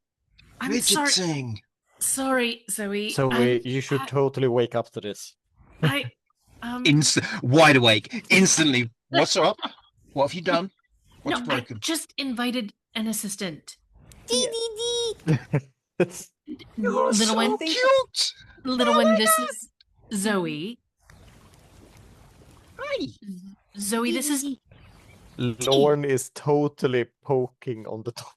E: I'm sorry.
C: fidgeting.
E: Sorry, Zoe.
D: So you should totally wake up to this.
E: I
C: Wide awake, instantly. What's up? What have you done? What's
E: no,
C: broken?
E: I just invited an assistant.
C: You're
E: Little
C: so
E: one,
C: cute.
E: little one. This is Zoe.
C: Hi.
E: Zoe, this is
D: Lorn is totally poking on the top.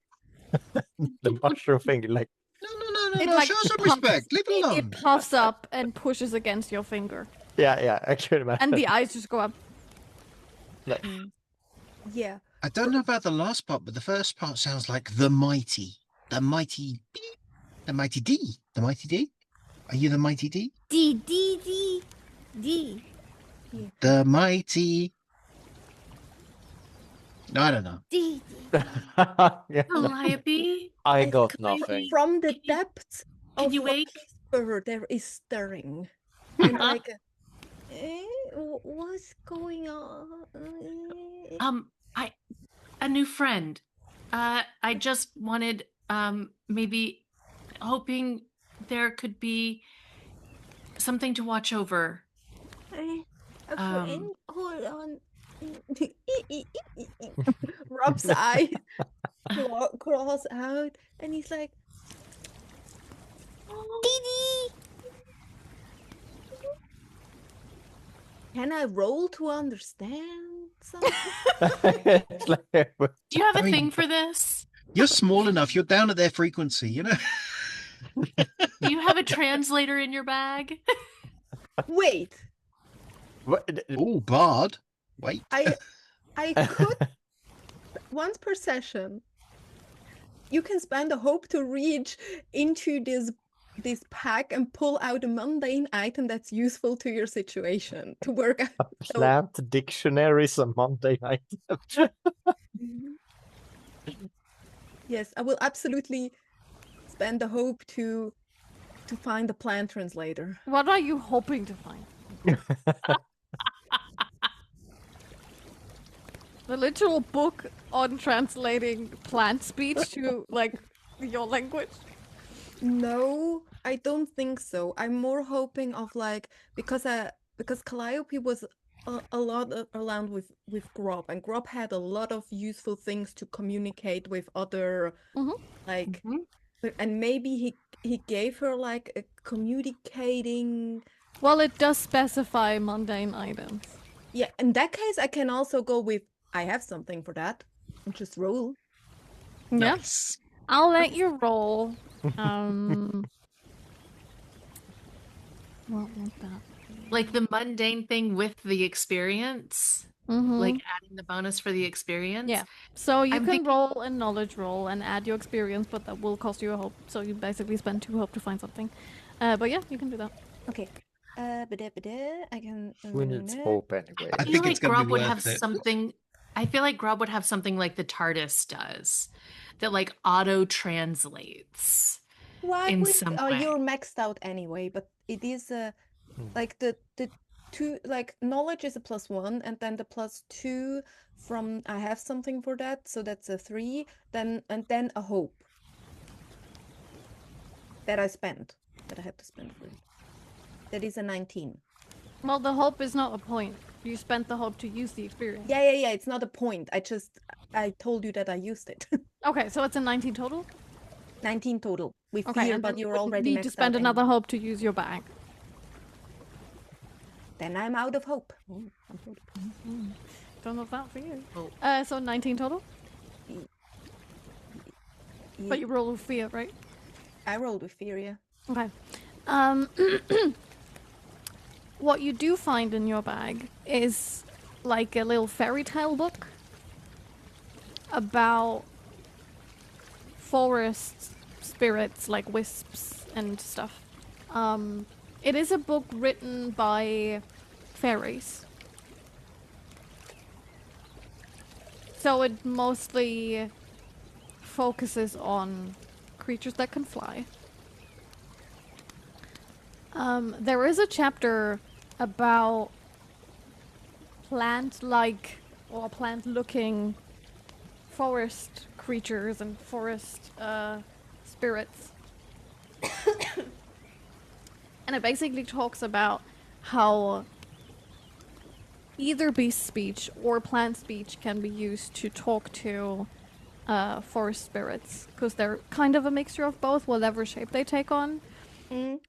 D: The mushroom thing, like,
A: It
C: No,
A: like
C: show some
A: puffs-
C: respect. Leave it alone.
A: It puffs up and pushes against your finger.
D: yeah, I can imagine.
A: And the eyes just go up.
B: Yeah.
C: I don't know about the last part, but the first part sounds like the mighty. the mighty D? The mighty D? The mighty D? Are you the mighty D?
A: D.
C: The mighty... I don't know.
A: D.
D: Yeah.
E: Calliope,
D: I got
E: Calliope.
D: nothing.
B: From the depths
E: Can
B: of
E: you wait?
B: whisper, there is stirring. And like, what's going on?
E: A new friend. I just wanted, maybe hoping there could be something to watch over.
B: A friend, hold on. Rob's eye crawls out, and he's like, Dee. Can I roll to understand something?
E: Do you have a
C: I mean-
E: thing for this?
C: You're small enough. You're down at their frequency, you know?
E: Do you have a translator in your bag?
B: Wait,
C: Oh, Bard. Wait.
B: I could once per session. You can spend a hope to reach into this pack and pull out a mundane item that's useful to your situation to work out.
D: Plant dictionary is a Monday item.
B: Yes, I will absolutely spend the hope to find a plant translator.
A: What are you hoping to find? The literal book on translating plant speech to, like, your language?
B: No, I don't think so. I'm more hoping of like because Calliope was a lot around with Grob, and Grob had a lot of useful things to communicate with other like, and maybe he gave her like a communicating.
A: Well, it does specify mundane items.
B: Yeah, in that case, I can also go with I have something for that and just roll.
A: Yeah.
C: Nice.
A: I'll let you roll. What was that?
E: Like the mundane thing with the experience? Like adding the bonus for the experience?
A: Yeah. So you
E: I'm
A: can
E: thinking-
A: roll a knowledge roll and add your experience, but that will cost you a hope. So you basically spend 2 hope to find something. But yeah, you can do that.
B: Okay. I can.
D: We need hope anyway.
C: I
E: I feel
C: think
E: like
C: it's gonna be
E: Grob would have
C: worth it.
E: something. I feel like Grob would have something like the TARDIS does, that like auto translates.
B: Why
E: in
B: would
E: some way.
B: you're maxed out anyway? But it is like the two, like knowledge is a +1, and then the +2 from I have something for that, so that's a 3. Then a hope that I spent, that I have to spend for it. That is a 19.
A: Well, the hope is not a point. You spent the hope to use the experience.
B: Yeah. It's not a point. I told you that I used it.
A: Okay, so it's a 19 total?
B: 19 total with
A: Okay,
B: fear,
A: and
B: but
A: then you
B: you're
A: wouldn't
B: already
A: need
B: maxed
A: to spend
B: out
A: another
B: anyway.
A: hope to use your bag.
B: Then I'm out of hope. Oh, I'm out of hope.
A: Don't know if that for you.
E: Oh.
A: So 19 total? But you roll with fear, right?
B: I rolled with fear, yeah.
A: Okay. What you do find in your bag is like a little fairy tale book about forest spirits, like wisps and stuff. It is a book written by fairies. So it mostly focuses on creatures that can fly. There is a chapter about plant-like or plant-looking forest creatures and forest spirits. And it basically talks about how either beast speech or plant speech can be used to talk to forest spirits, because they're kind of a mixture of both, whatever shape they take on.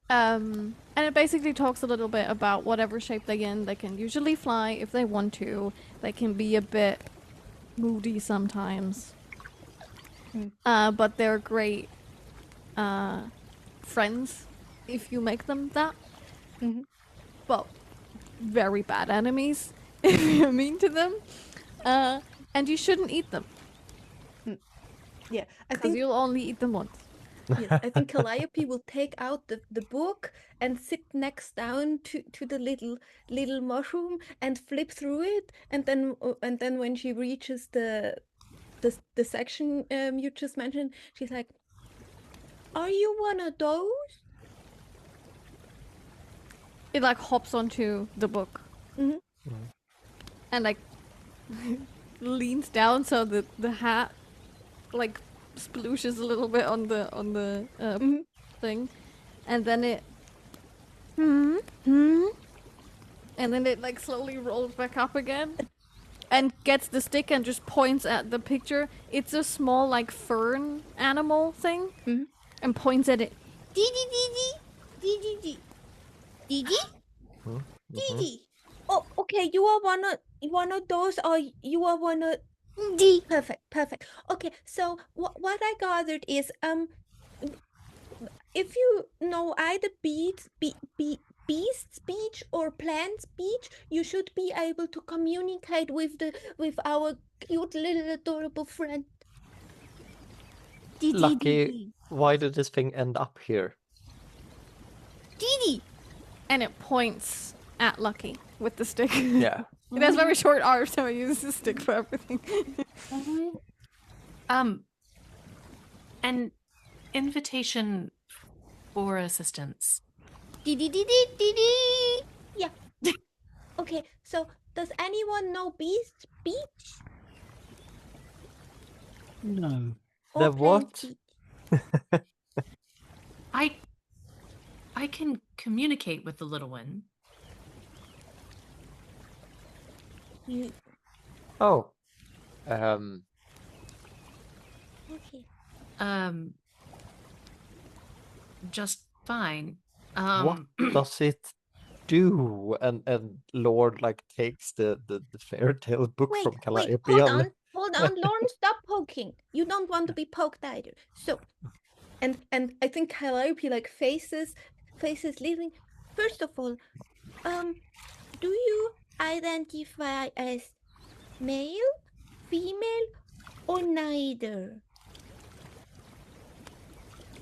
A: And it basically talks a little bit about whatever shape they're in. They can usually fly if they want to. They can be a bit moody sometimes. But they're great friends if you make them that. But very bad enemies if you're mean to them. And you shouldn't eat them.
B: Yeah, I
A: Because
B: think
A: you'll only eat them once.
B: yes, I think Calliope will take out the book and sit next down to the little mushroom and flip through it, and then when she reaches the section you just mentioned, she's like, "Are you one of those?"
A: It like hops onto the book and like leans down so that the hat like splooshes a little bit on the thing, and then it and then it like slowly rolls back up again and gets the stick and just points at the picture. It's a small like fern animal thing and points at it. Dee dee dee dee dee dee dee dee dee dee.
B: Oh, okay. You are one of those, or you are one of
A: Dee.
B: Perfect. Okay, so what I gathered is if you know either beast speech or plant speech, you should be able to communicate with our cute little adorable friend.
D: Lucky, why did this thing end up here?
A: Dee. And it points at Lucky with the stick.
D: Yeah.
A: It has very short arms, so it uses the stick for everything.
E: An invitation for assistance.
B: Dee. Yeah. Okay, so does anyone know beast speech?
C: No.
D: The
B: Or plant
D: what?
B: speech?
E: I can communicate with the little one.
D: Oh.
B: Okay.
E: Just fine.
D: What does it do? And Lord like takes the fairy tale book from Calliope.
B: Hold on, Lorn, stop poking. You don't want to be poked either. So, and I think Calliope like faces leaving. First of all, do you identify as male, female, or neither?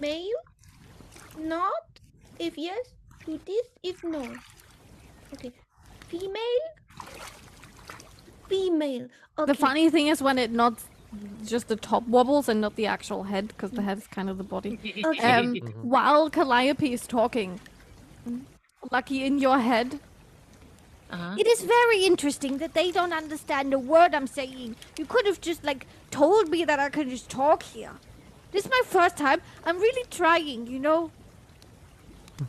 B: Male? Not? If yes, to this. If no. Okay. Female? Female. Okay.
A: The funny thing is when it nods, just the top wobbles and not the actual head, because the head is kind of the body.
B: Okay.
A: While Calliope is talking, Lucky, in your head,
F: It is very interesting that they don't understand a word I'm saying. You could have just, told me that I could just talk here. This is my first time. I'm really trying, you know?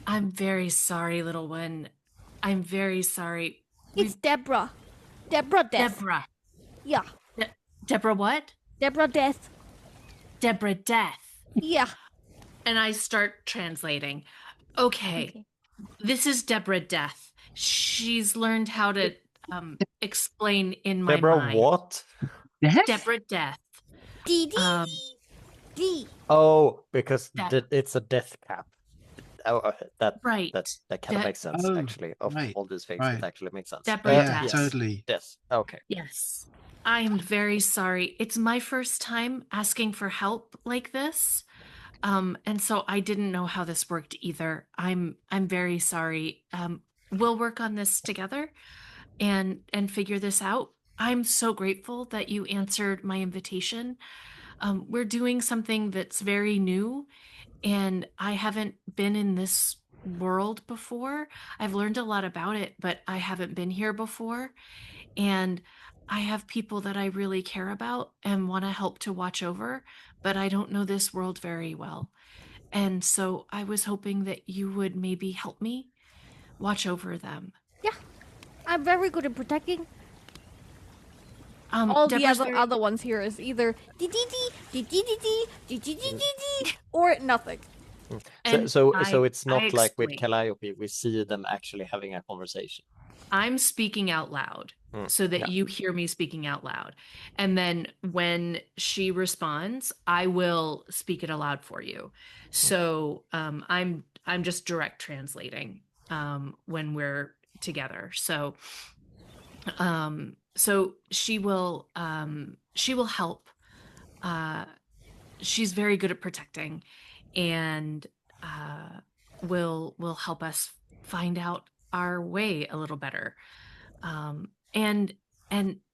E: I'm very sorry, little one. I'm very sorry.
F: It's Deborah. Deborah Death.
E: Deborah.
F: Yeah.
E: Deborah what?
F: Deborah Death.
E: Deborah Death.
F: Yeah.
E: And I start translating. Okay. This is Deborah Death. She's learned how to explain in my
D: Deborah
E: mind.
D: what?
E: Deborah Death.
F: D.
D: Oh, because
E: That-
D: it's a death cap. Oh, that
E: Right.
D: that kind of makes sense,
C: Oh,
D: actually. Of
C: right,
D: all these things,
C: right.
D: it actually makes sense.
E: Deborah
C: Yeah,
E: Death.
C: totally.
D: Death. Okay.
E: Yes. I am very sorry. It's my first time asking for help like this. And so I didn't know how this worked either. I'm very sorry. We'll work on this together and figure this out. I'm so grateful that you answered my invitation. We're doing something that's very new, and I haven't been in this world before. I've learned a lot about it, but I haven't been here before. And I have people that I really care about and want to help to watch over, but I don't know this world very well. And so I was hoping that you would maybe help me watch over them.
F: Yeah. I'm very good at protecting.
A: all the
E: Deborah's
A: other ones here is either or nothing.
E: And
D: So
E: I-
D: it's not
E: I
D: like with
E: explain.
D: Calliope, we see them actually having a conversation.
E: I'm speaking out loud so that you hear me speaking out loud. And then when she responds, I will speak it aloud for you. So I'm just direct translating when we're together. So so she will help she's very good at protecting, and will help us find out our way a little better. And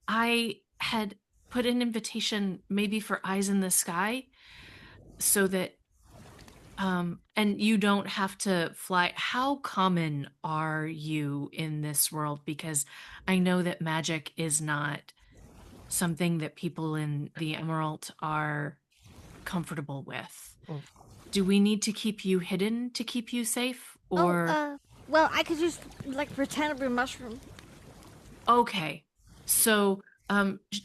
E: I had put an invitation maybe for Eyes in the Sky, so that and you don't have to fly. How common are you in this world? Because I know that magic is not something that people in the Emerald are comfortable with. Do we need to keep you hidden to keep you safe? Or
F: well, I could just like pretend to be a mushroom.
E: Okay. So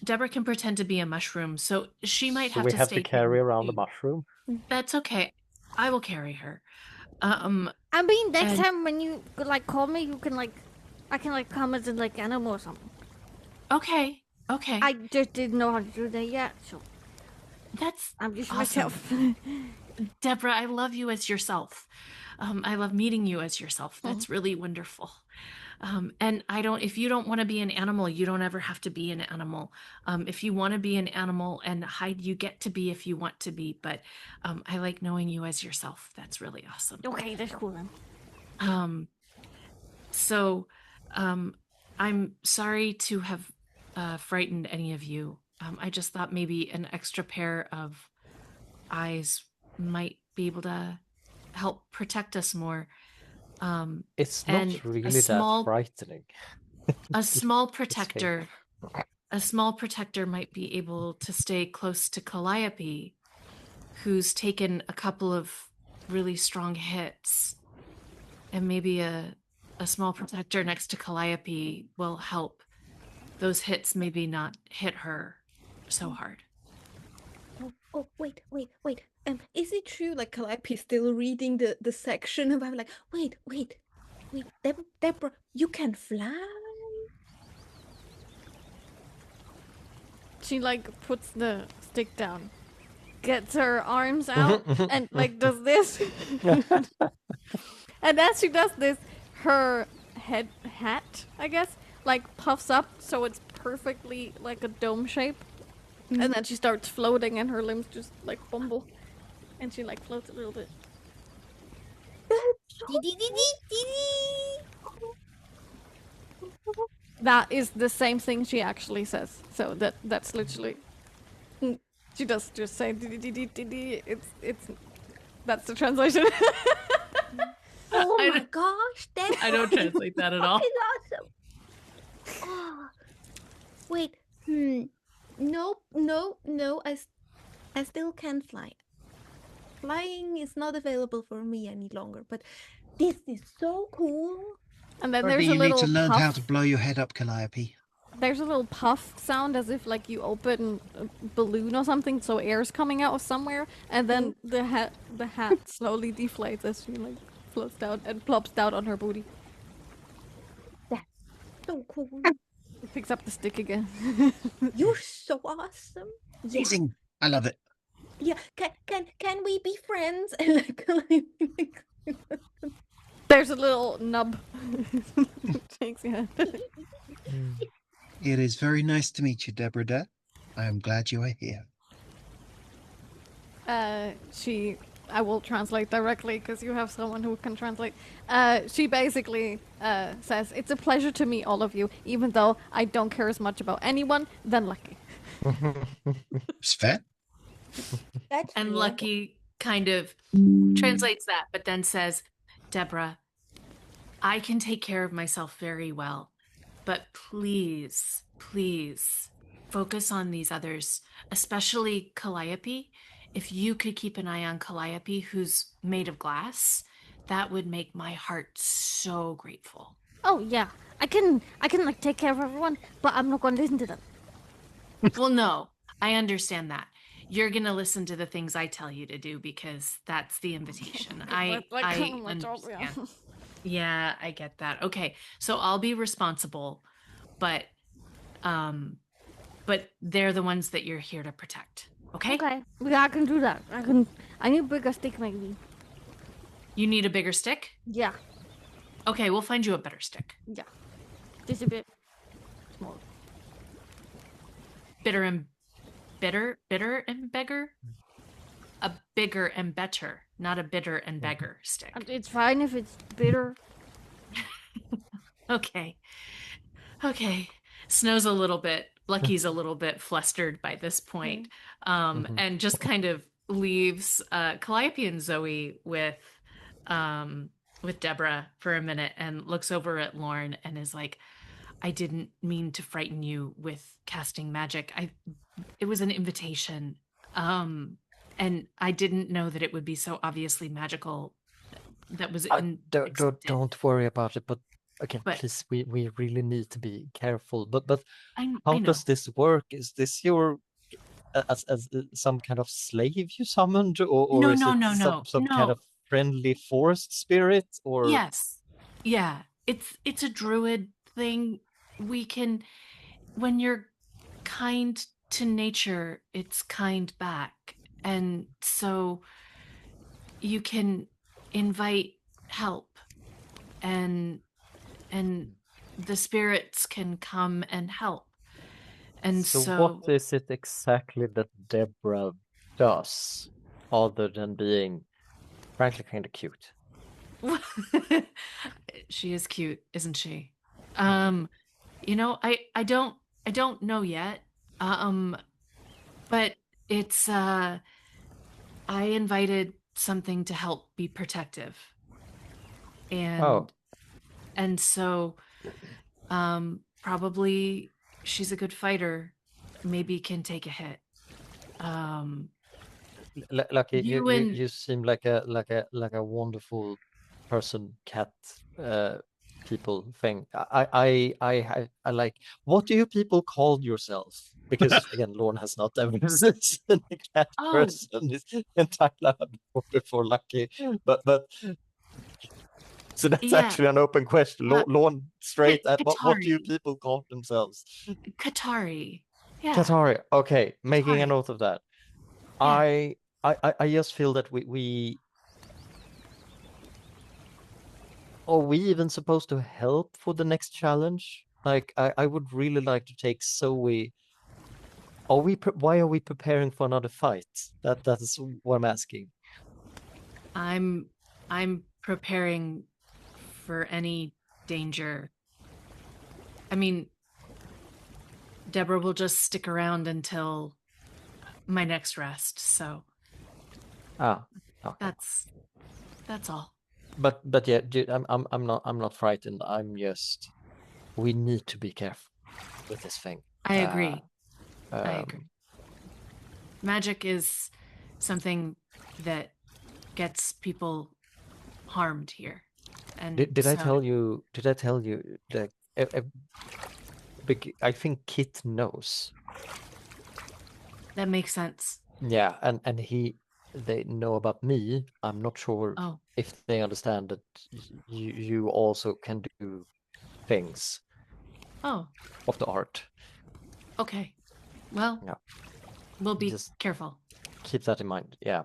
E: Deborah can pretend to be a mushroom, so she might have
D: we
E: to
D: have
E: stay
D: to carry
E: hidden
D: around
E: too.
D: the mushroom.
E: That's okay. I will carry her.
F: I mean, next
E: and-
F: time when you like call me, you can like, I can like come as a like animal or something.
E: Okay.
F: I just didn't know how to do that yet, so
E: That's
F: I'm just
E: awesome.
F: myself.
E: Deborah, I love you as yourself. I love meeting you as yourself. That's really wonderful. And if you don't want to be an animal, you don't ever have to be an animal. If you want to be an animal and hide, you get to be if you want to be. But I like knowing you as yourself. That's really awesome.
F: Okay, that's cool then.
E: So I'm sorry to have frightened any of you. I just thought maybe an extra pair of eyes might be able to help protect us more.
D: It's
E: and
D: not really
E: that
D: frightening.
E: A small protector might be able to stay close to Calliope, who's taken a couple of really strong hits, and maybe a small protector next to Calliope will help those hits maybe not hit her so hard.
B: Oh, wait. Is it true, like, Calliope still reading the section about, like, wait, Deborah, you can fly?
A: She like puts the stick down, gets her arms out, and like does this. And as she does this, her hat, I guess, like puffs up so it's perfectly like a dome shape. And then she starts floating and her limbs just like bumble. And she like floats a little bit. That is the same thing she actually says. So that's literally she does just say it's that's the translation.
F: Oh my gosh, that's
E: I don't translate that at all.
F: awesome.
B: Oh, wait, no, I still can fly. Flying is not available for me any longer, but this is so cool.
A: And then
C: Maybe
A: there's a
C: you need
A: little
C: to learn
A: puff.
C: how to blow your head up, Calliope.
A: There's a little puff sound as if like you open a balloon or something, so air's coming out of somewhere, and then the hat slowly deflates as she like floats down and plops down on her booty.
B: That's so cool.
A: Picks up the stick again.
B: You're so awesome.
C: Amazing. I love it.
B: Yeah, can we be friends? And like,
A: There's a little nub. Shakes your head.
C: It is very nice to meet you, Deborah. I am glad you are here.
A: I will translate directly because you have someone who can translate. She basically says, "It's a pleasure to meet all of you, even though I don't care as much about anyone than Lucky."
C: It's fair.
E: And Lucky kind of translates that, but then says, Deborah, I can take care of myself very well, but please focus on these others, especially Calliope. If you could keep an eye on Calliope, who's made of glass, that would make my heart so grateful.
F: Oh yeah, I can like take care of everyone, but I'm not going to listen to them.
E: Well, no, I understand that. You're going to listen to the things I tell you to do because that's the invitation. I understand. Yeah, I get that. Okay, so I'll be responsible, but they're the ones that you're here to protect. Okay?
F: Okay, yeah, I can do that. I need a bigger stick maybe.
E: You need a bigger stick?
F: Yeah.
E: Okay, we'll find you a better stick.
F: Yeah. Just a bit small.
E: Bitter and beggar? a bigger and better, not a bitter and beggar stick.
F: It's fine if it's bitter.
E: Okay. Snow's a little bit, Lucky's a little bit flustered by this point, and just kind of leaves Calliope and Zoey with Deborah for a minute and looks over at Lorn and is like, I didn't mean to frighten you with casting magic. It was an invitation. And I didn't know that it would be so obviously magical. That was
D: don't worry about it, but again, please, we really need to be careful. But how does this work? Is this your as some kind of slave you summoned, or is it some kind of friendly forest spirit? Or
E: yes, yeah, it's a druid thing. We can, when you're kind to nature, it's kind back, and so you can invite help, and the spirits can come and help. And so
D: what is it exactly that Deborah does, other than being frankly kind of cute?
E: She is cute, isn't she? I don't know yet. But it's I invited something to help be protective. And so probably she's a good fighter, maybe can take a hit.
D: Lucky, you seem like a wonderful person, cat, people thing. I like. What do you people call yourself? Because again, Lorn has not ever been a cat person his entire life before Lucky, but so that's actually an open question. Lorn, straight at what do you people call themselves?
E: Katari. Yeah.
D: Katari. Okay, making a note of that. Yeah. I just feel that we are we even supposed to help for the next challenge? Like, I would really like to take Zoey. Why are we preparing for another fight? That is what I'm asking.
E: I'm preparing for any danger. I mean, Deborah will just stick around until my next rest, so
D: okay.
E: That's all.
D: But yeah, I'm not frightened. I'm just, we need to be careful with this thing.
E: I agree. I agree. Magic is something that gets people harmed here. And
D: did I tell you that I think Kit knows.
E: That makes sense.
D: Yeah, and they know about me. I'm not sure if they understand that you also can do things of the art.
E: Okay. Well, we'll be careful.
D: Keep that in mind. Yeah.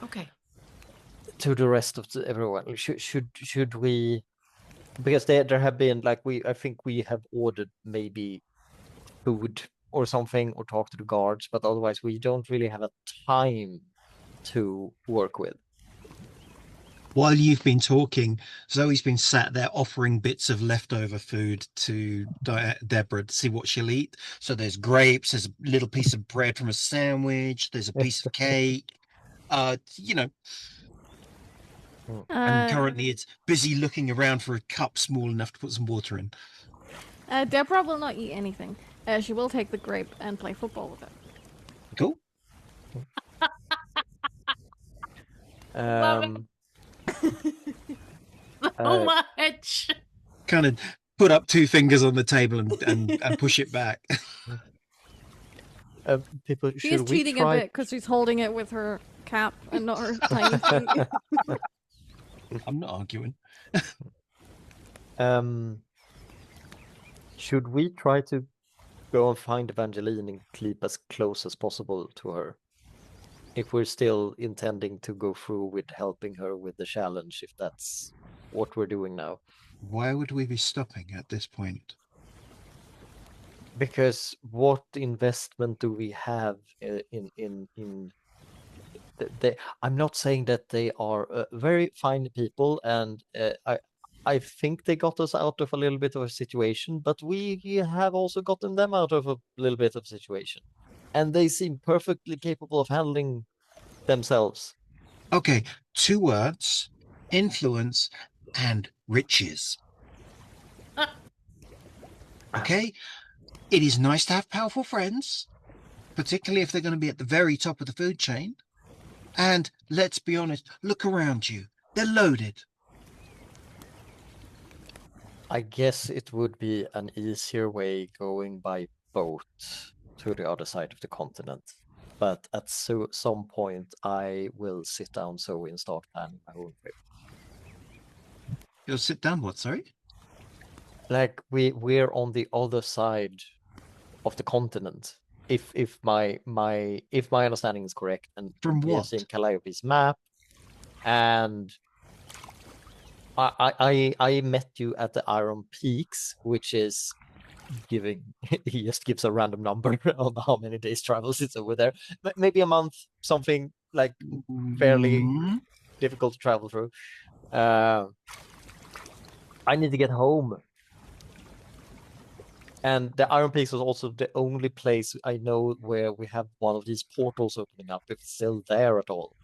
E: Okay.
D: To the rest of everyone, should we? Because there have been I think we have ordered maybe food or something, or talk to the guards, but otherwise we don't really have a time to work with.
C: While you've been talking, Zoe's been sat there offering bits of leftover food to Deborah to see what she'll eat. So there's grapes, there's a little piece of bread from a sandwich, there's a piece of cake. And currently it's busy looking around for a cup small enough to put some water in.
A: Deborah will not eat anything. She will take the grape and play football with it.
C: Cool.
E: Love it. So much.
C: Kind of put up two fingers on the table and push it back.
D: People,
A: she's cheating a bit because she's holding it with her cap and not her tiny feet.
C: I'm not arguing.
D: Should we try to go and find Evangeline and keep as close as possible to her? If we're still intending to go through with helping her with the challenge, if that's what we're doing now.
C: Why would we be stopping at this point?
D: Because what investment do we have in I'm not saying that they are very fine people, and I think they got us out of a little bit of a situation, but we have also gotten them out of a little bit of a situation, and they seem perfectly capable of handling themselves.
C: Okay, 2 words: influence and riches. Okay, it is nice to have powerful friends, particularly if they're going to be at the very top of the food chain. And let's be honest, look around you. They're loaded.
D: I guess it would be an easier way going by boat to the other side of the continent. But at some point, I will sit down Zoey and start planning my own trip.
C: You'll sit down, what, sorry?
D: Like we're on the other side of the continent. If my understanding is correct, and
C: From
D: we have
C: what?
D: seen Calliope's map, and I met you at the Iron Peaks, which is giving he just gives a random number on how many days travels it's over there. Maybe a month, something like fairly difficult to travel through. I need to get home. And the Iron Peaks was also the only place I know where we have one of these portals opening up, if it's still there at all.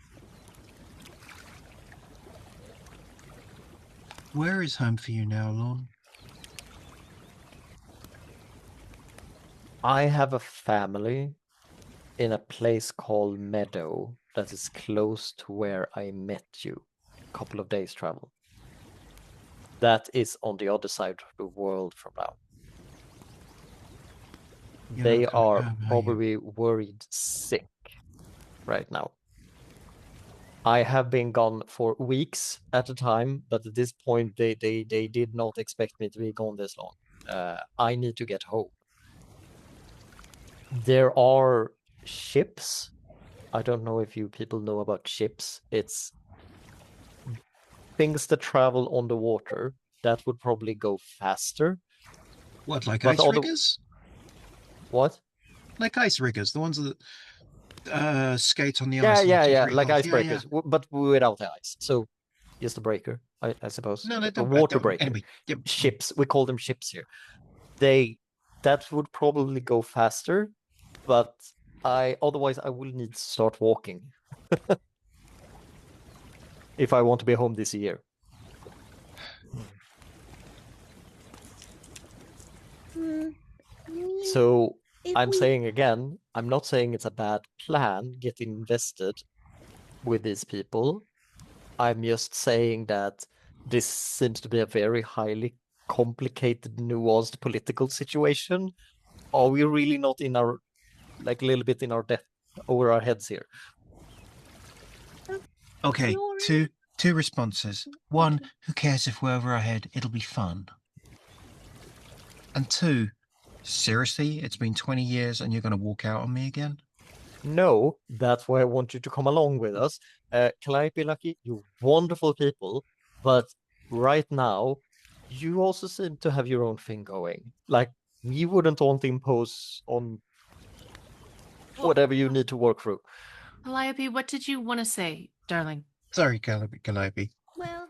C: Where is home for you now, Lorn?
D: I have a family in a place called Meadow that is close to where I met you. A couple of days travel. That is on the other side of the world from now. They are probably worried sick right now. I have been gone for weeks at a time, but at this point they did not expect me to be gone this long. I need to get home. There are ships. I don't know if you people know about ships. It's things that travel on the water that would probably go faster.
C: What, like ice riggers?
D: What?
C: Like ice riggers, the ones that skate on the
D: ice. Yeah, like
C: hard.
D: icebreakers, but without the ice. So just a breaker, I suppose.
C: No, they don't.
D: A water breaker.
C: Anyway, yep.
D: Ships, we call them ships here. That would probably go faster, but otherwise I will need to start walking if I want to be home this year. So I'm saying again, I'm not saying it's a bad plan getting invested with these people. I'm just saying that this seems to be a very highly complicated, nuanced political situation. Are we really not in our, like, a little bit in our death over our heads here?
C: Okay, two responses. One, who cares if we're over our head? It'll be fun. And 2, seriously, it's been 20 years and you're going to walk out on me again?
D: No, that's why I want you to come along with us. Calliope, Lucky, you're wonderful people, but right now, you also seem to have your own thing going. Like, we wouldn't want to impose on whatever you need to work through.
E: Calliope, what did you want to say, darling?
C: Sorry, Calliope.
B: Well,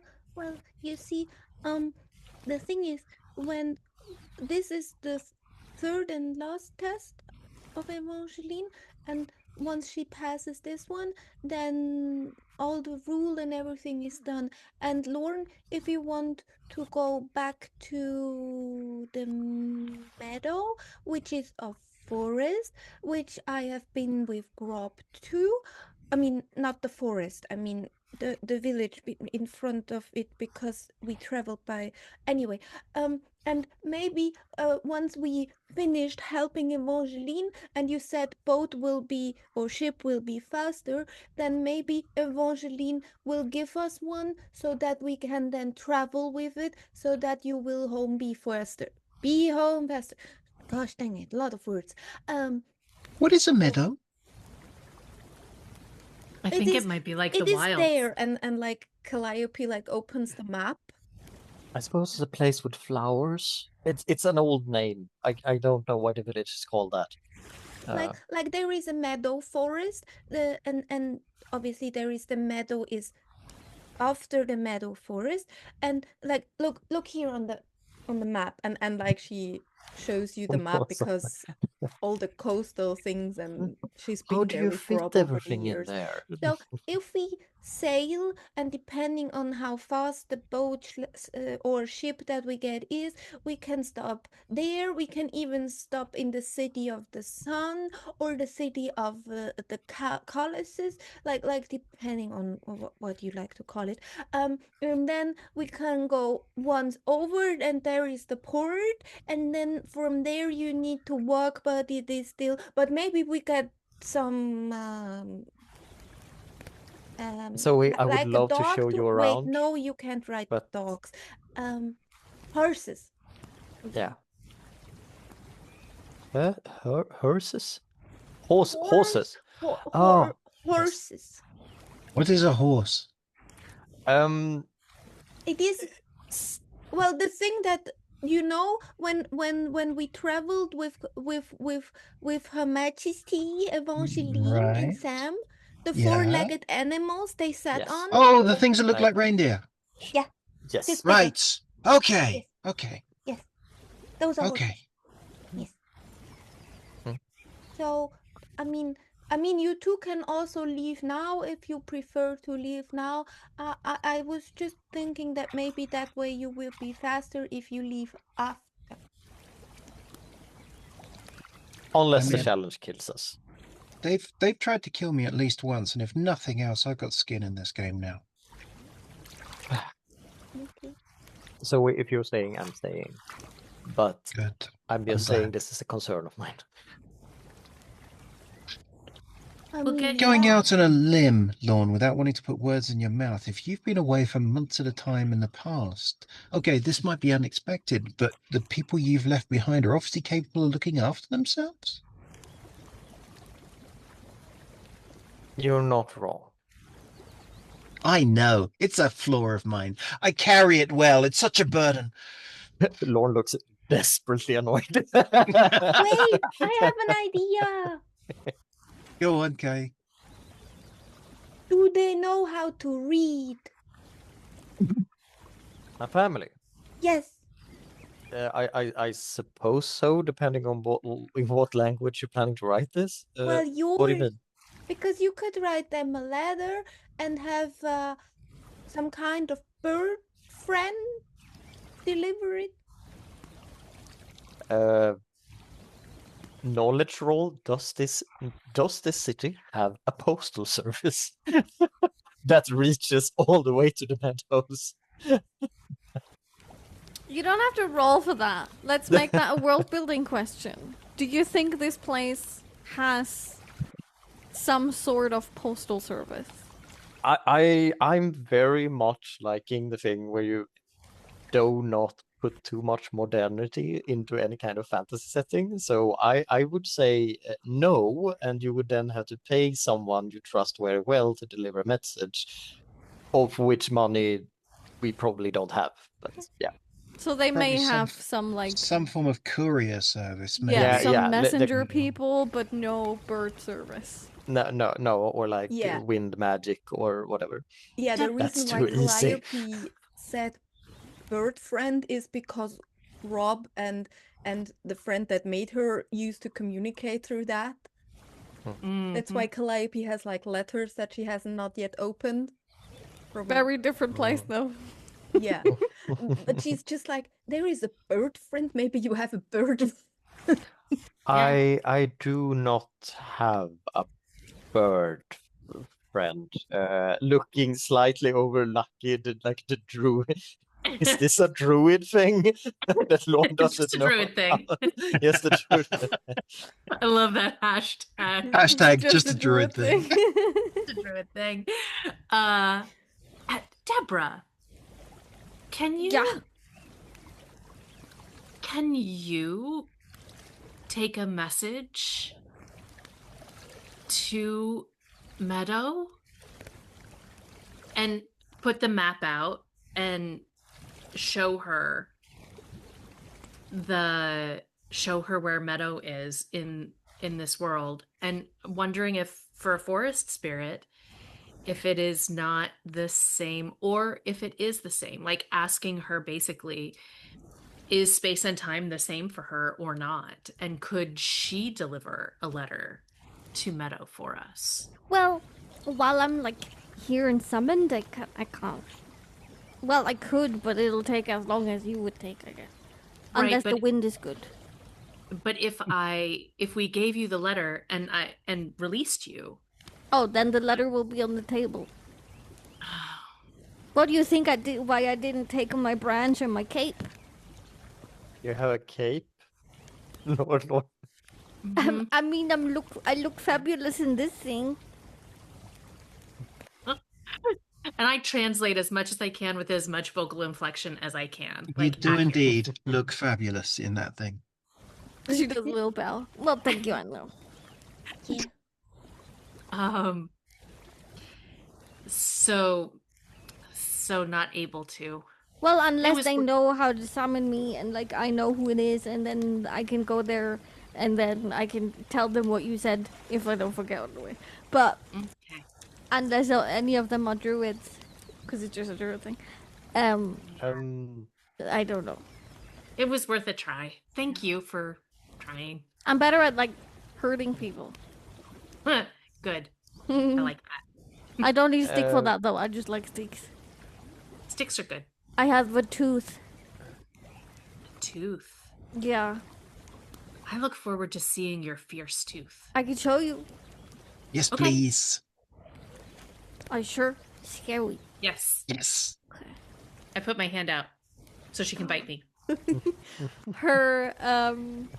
B: you see, the thing is, when this is the third and last test of Evangeline, and once she passes this one, then all the rule and everything is done. And Lorn, if you want to go back to the meadow, which is a forest, which I have been with Grob too. I mean, not the forest. I mean the village in front of it, because we traveled by anyway. And maybe once we finished helping Evangeline, and you said boat will be, or ship will be faster, then maybe Evangeline will give us one so that we can then travel with it, so that you will be faster. Be home faster. Gosh dang it, a lot of words.
C: What is a meadow?
E: I think it might be like the wilds.
B: It is there, and like Calliope like opens the map.
D: I suppose it's a place with flowers. It's an old name. I don't know why the village is called that.
B: like there is a meadow forest, and obviously there is the meadow is after the meadow forest, and like look here on the map, and like she shows you the map because all the coastal things, and she's
D: How
B: been
D: do
B: there
D: you
B: with
D: fit
B: Rob over the
D: everything in
B: years.
D: there?
B: So if we sail, and depending on how fast the boat or ship that we get is, we can stop there. We can even stop in the city of the sun or the city of the Colossus, like depending on what you like to call it. And then we can go once over, and there is the port, and then from there you need to walk, but it is still. But maybe we get some
D: Zoe, I would
B: like a
D: love to
B: dog
D: show
B: to
D: you
B: wait.
D: around,
B: No, you can't ride
D: but
B: dogs. Horses.
D: yeah. Horses? Horses. Oh, yes.
B: Horses.
C: What is a horse?
B: It is well the thing that when we traveled with Her Majesty Evangeline and
C: Right.
B: Sam, the
C: Yeah.
B: four-legged animals they sat
D: Yes.
B: on.
C: Oh, the things that look like reindeer.
B: Yeah.
D: Yes.
B: Just bigger.
C: Right. Okay. Okay.
B: Yes. Those are
C: Okay.
B: horses. Yes. So, I mean, you two can also leave now if you prefer to leave now. I was just thinking that maybe that way you will be faster if you leave after.
D: Unless
C: I
D: the
C: mean-
D: challenge kills us.
C: They've tried to kill me at least once, and if nothing else, I've got skin in this game now.
B: Okay.
D: So if you're staying, I'm staying. But
C: Good.
D: I'm just
C: I'm
D: saying
C: glad.
D: this is a concern of mine.
B: I
E: We'll
B: mean,
E: get
C: Going
B: yeah.
C: out on a limb, Lorn, without wanting to put words in your mouth, if you've been away for months at a time in the past, okay, this might be unexpected, but the people you've left behind are obviously capable of looking after themselves?
D: You're not wrong.
C: I know. It's a flaw of mine. I carry it well. It's such a burden.
D: Lorn looks desperately annoyed.
B: Wait, I have an idea.
C: Go on, Kay.
B: Do they know how to read?
D: My family.
B: Yes.
D: I suppose so, depending on in what language you're planning to write this.
B: Well,
D: What do you
B: yours,
D: mean?
B: because you could write them a letter and have some kind of bird friend deliver it.
D: Knowledge roll. Does this city have a postal service that reaches all the way to the meadows?
A: You don't have to roll for that. Let's make that a world building question. Do you think this place has some sort of postal service?
D: I'm very much liking the thing where you do not put too much modernity into any kind of fantasy setting. So I would say no, and you would then have to pay someone you trust very well to deliver a message, of which money we probably don't have. But yeah.
A: So they
C: Probably
A: may have some like
C: some form of courier service, maybe.
A: yeah,
D: Yeah,
A: some
D: yeah,
A: messenger people, but no bird service.
D: No, or like
B: Yeah.
D: wind magic or whatever.
B: Yeah, the
D: That's
B: reason why
D: too easy.
B: Calliope said bird friend is because Rob and the friend that made her used to communicate through that. That's why Calliope has like letters that she has not yet opened.
A: Very different place though.
B: Yeah. But she's just like, there is a bird friend, maybe you have a bird.
D: I do not have a bird friend. Looking slightly over Lucky, like the druid. Is this a druid thing that Lorn doesn't
E: Just a
D: know?
E: druid thing.
D: Yes, the druid.
E: I love that hashtag.
C: Hashtag just a druid thing.
E: Just a druid thing. Deborah, can you?
A: Yeah.
E: Can you take a message to Meadow and put the map out and show her where Meadow is in in this world, and wondering if for a forest spirit, if it is not the same or if it is the same, like asking her basically, is space and time the same for her or not? And could she deliver a letter to Meadow for us?
F: Well, while I'm like here and summoned, I can't. Well, I could, but it'll take as long as you would take, I guess.
E: Right,
F: Unless the wind is good.
E: But if we gave you the letter and released you,
F: oh, then the letter will be on the table. What do you think I did? Why I didn't take my branch and my cape?
D: You have a cape, Lord.
E: Mhm.
F: I mean, I look fabulous in this thing.
E: And I translate as much as I can with as much vocal inflection as I can.
C: You
E: Like,
C: do
E: accurate.
C: indeed look fabulous in that thing.
A: She does a little bow.
F: Well, thank you, I know.
B: Yeah.
E: So not able to.
F: Well, unless they
E: was-
F: know how to summon me and like I know who it is, and then I can go there and then I can tell them what you said if I don't forget on the way. But
E: Okay.
F: unless any of them are druids, because it's just a druid thing. I don't know.
E: It was worth a try. Thank you for trying.
A: I'm better at like hurting people.
E: Good. I like that.
A: I don't need a stick for that though. I just like sticks.
E: Sticks are good.
F: I have a tooth.
E: Tooth.
F: Yeah,
E: I look forward to seeing your fierce tooth.
F: I can show you.
C: Yes,
E: Okay.
C: please.
F: I sure scary.
E: Yes.
C: Yes.
E: I put my hand out so she can bite me.
A: Her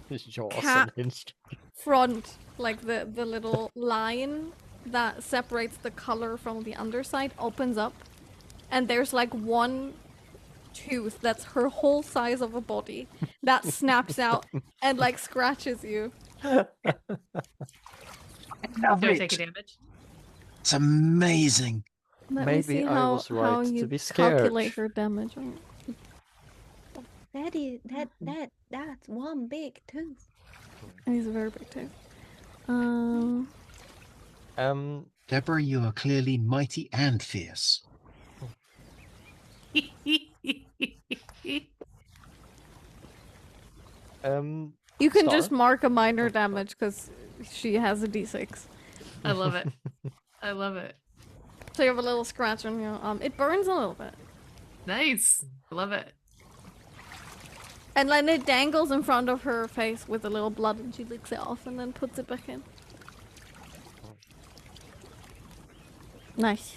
D: Jaws
A: Cat.
D: unhinged.
A: front, like the little line that separates the color from the underside, opens up, and there's like one tooth that's her whole size of a body that snaps out and like scratches you.
C: I love
E: Do I
C: it.
E: take a damage?
C: It's amazing.
A: Let me
D: Maybe
A: see
D: I
A: how,
D: was right
A: how
D: to
A: you
D: be scared.
A: calculate her damage.
B: That's one big tooth.
A: He's a very big tooth.
C: Deborah, you are clearly mighty and fierce.
A: You can
D: Star?
A: just mark a minor damage because she has a d6.
E: I love it. I love it.
A: So you have a little scratch on your arm. It burns a little bit.
E: Nice. I love it.
A: And then it dangles in front of her face with a little blood, and she licks it off and then puts it back in.
F: Nice.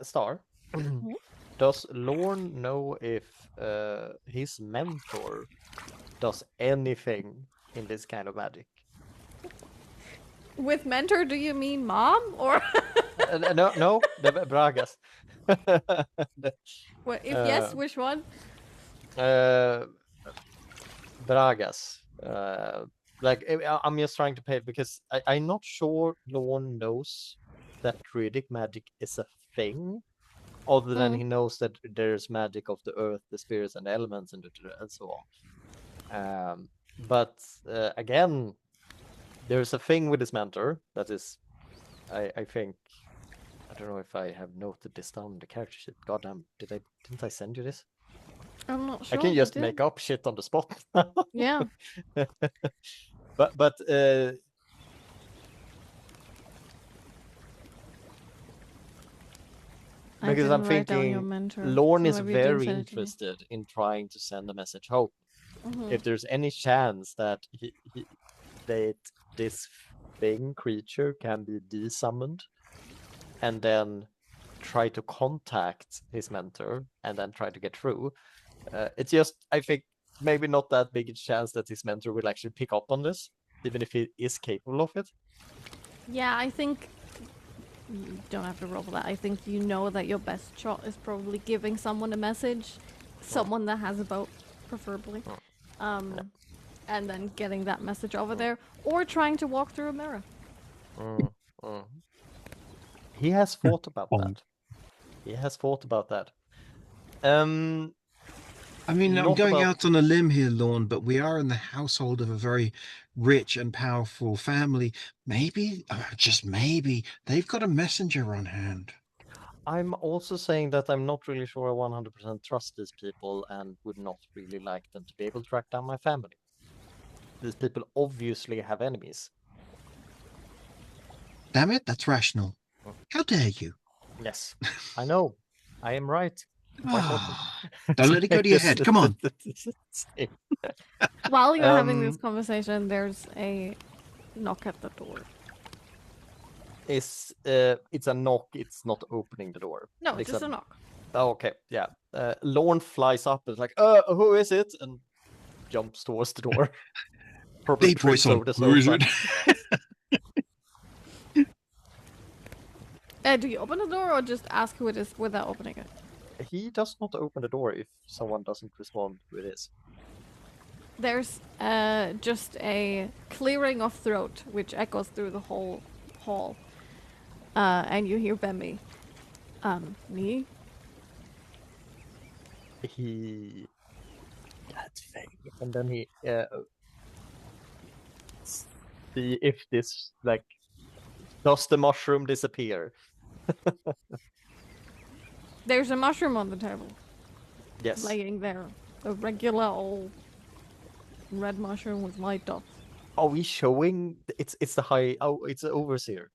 D: Star, does Lorn know if his mentor does anything in this kind of magic?
A: With mentor, do you mean mom or?
D: No, the Bragas.
A: What, if yes, which one?
D: Bragas. I'm just trying to pay because I'm not sure Lorn knows that druidic magic is a thing, other than he knows that there's magic of the earth, the spirits, and the elements, and so on. But again, there's a thing with this mentor that is, I think, I don't know if I have noted this down in the character sheet. Goddamn, didn't I send you this?
A: I'm not sure.
D: I can
A: you
D: just
A: did.
D: make up shit on the spot.
A: Yeah.
D: but
A: I
D: because I'm
A: didn't write down your
D: thinking
A: mentor,
D: Lorn
A: so
D: is
A: maybe you didn't
D: very
A: send it to me.
D: interested in trying to send a message home.
A: Mhm.
D: If there's any chance that that this creature can be desummoned and then try to contact his mentor and then try to get through, it's just, I think, maybe not that big a chance that his mentor will actually pick up on this, even if he is capable of it.
A: Yeah, I think you don't have to roll for that. I think you know that your best shot is probably giving someone a message, someone that has a boat, preferably, and then getting that message over there, or trying to walk through a mirror.
D: He has thought about
C: Oh.
D: that. He has thought about that.
C: I mean, I'm
D: Not
C: going
D: about-
C: out on a limb here, Lorn, but we are in the household of a very rich and powerful family. Maybe, just maybe, they've got a messenger on hand.
D: I'm also saying that I'm not really sure I 100% trust these people and would not really like them to be able to track down my family. These people obviously have enemies.
C: Damn it, that's rational. How dare you?
D: Yes, I know. I am right.
C: Don't let it go to your head. Come on.
A: While you're having this conversation, there's a knock at the door.
D: It's a knock. It's not opening the door.
A: No, it's just a knock.
D: Oh, okay, yeah. Lorn flies up and is like, who is it? And jumps towards the door. Probably
C: Deep voice on.
D: over the
C: Who is
D: sofa.
A: Do you open the door or just ask who it is without opening it?
D: He does not open the door if someone doesn't respond who it is.
A: There's just a clearing of throat, which echoes through the whole hall. And you hear Bemby. Me?
D: He... That's vague. And then he... see if this, like... Does the mushroom disappear?
A: There's a mushroom on the table.
D: Yes.
A: Laying there. A regular old red mushroom with white dots.
D: Are we showing? It's the high... Oh, it's the overseer.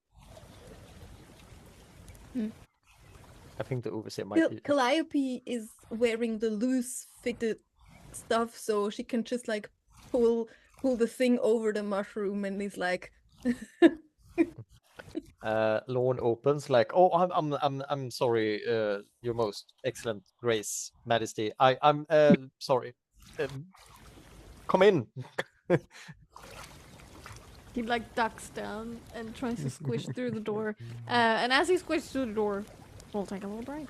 D: I think the overseer might be...
B: Calliope is wearing the loose fitted stuff, so she can just like pull the thing over the mushroom, and he's like...
D: Lorn opens like, oh, I'm sorry, your most excellent grace, majesty. I'm sorry. Come in.
A: He like ducks down and tries to squish through the door. And as he squishes through the door, we'll take a little break.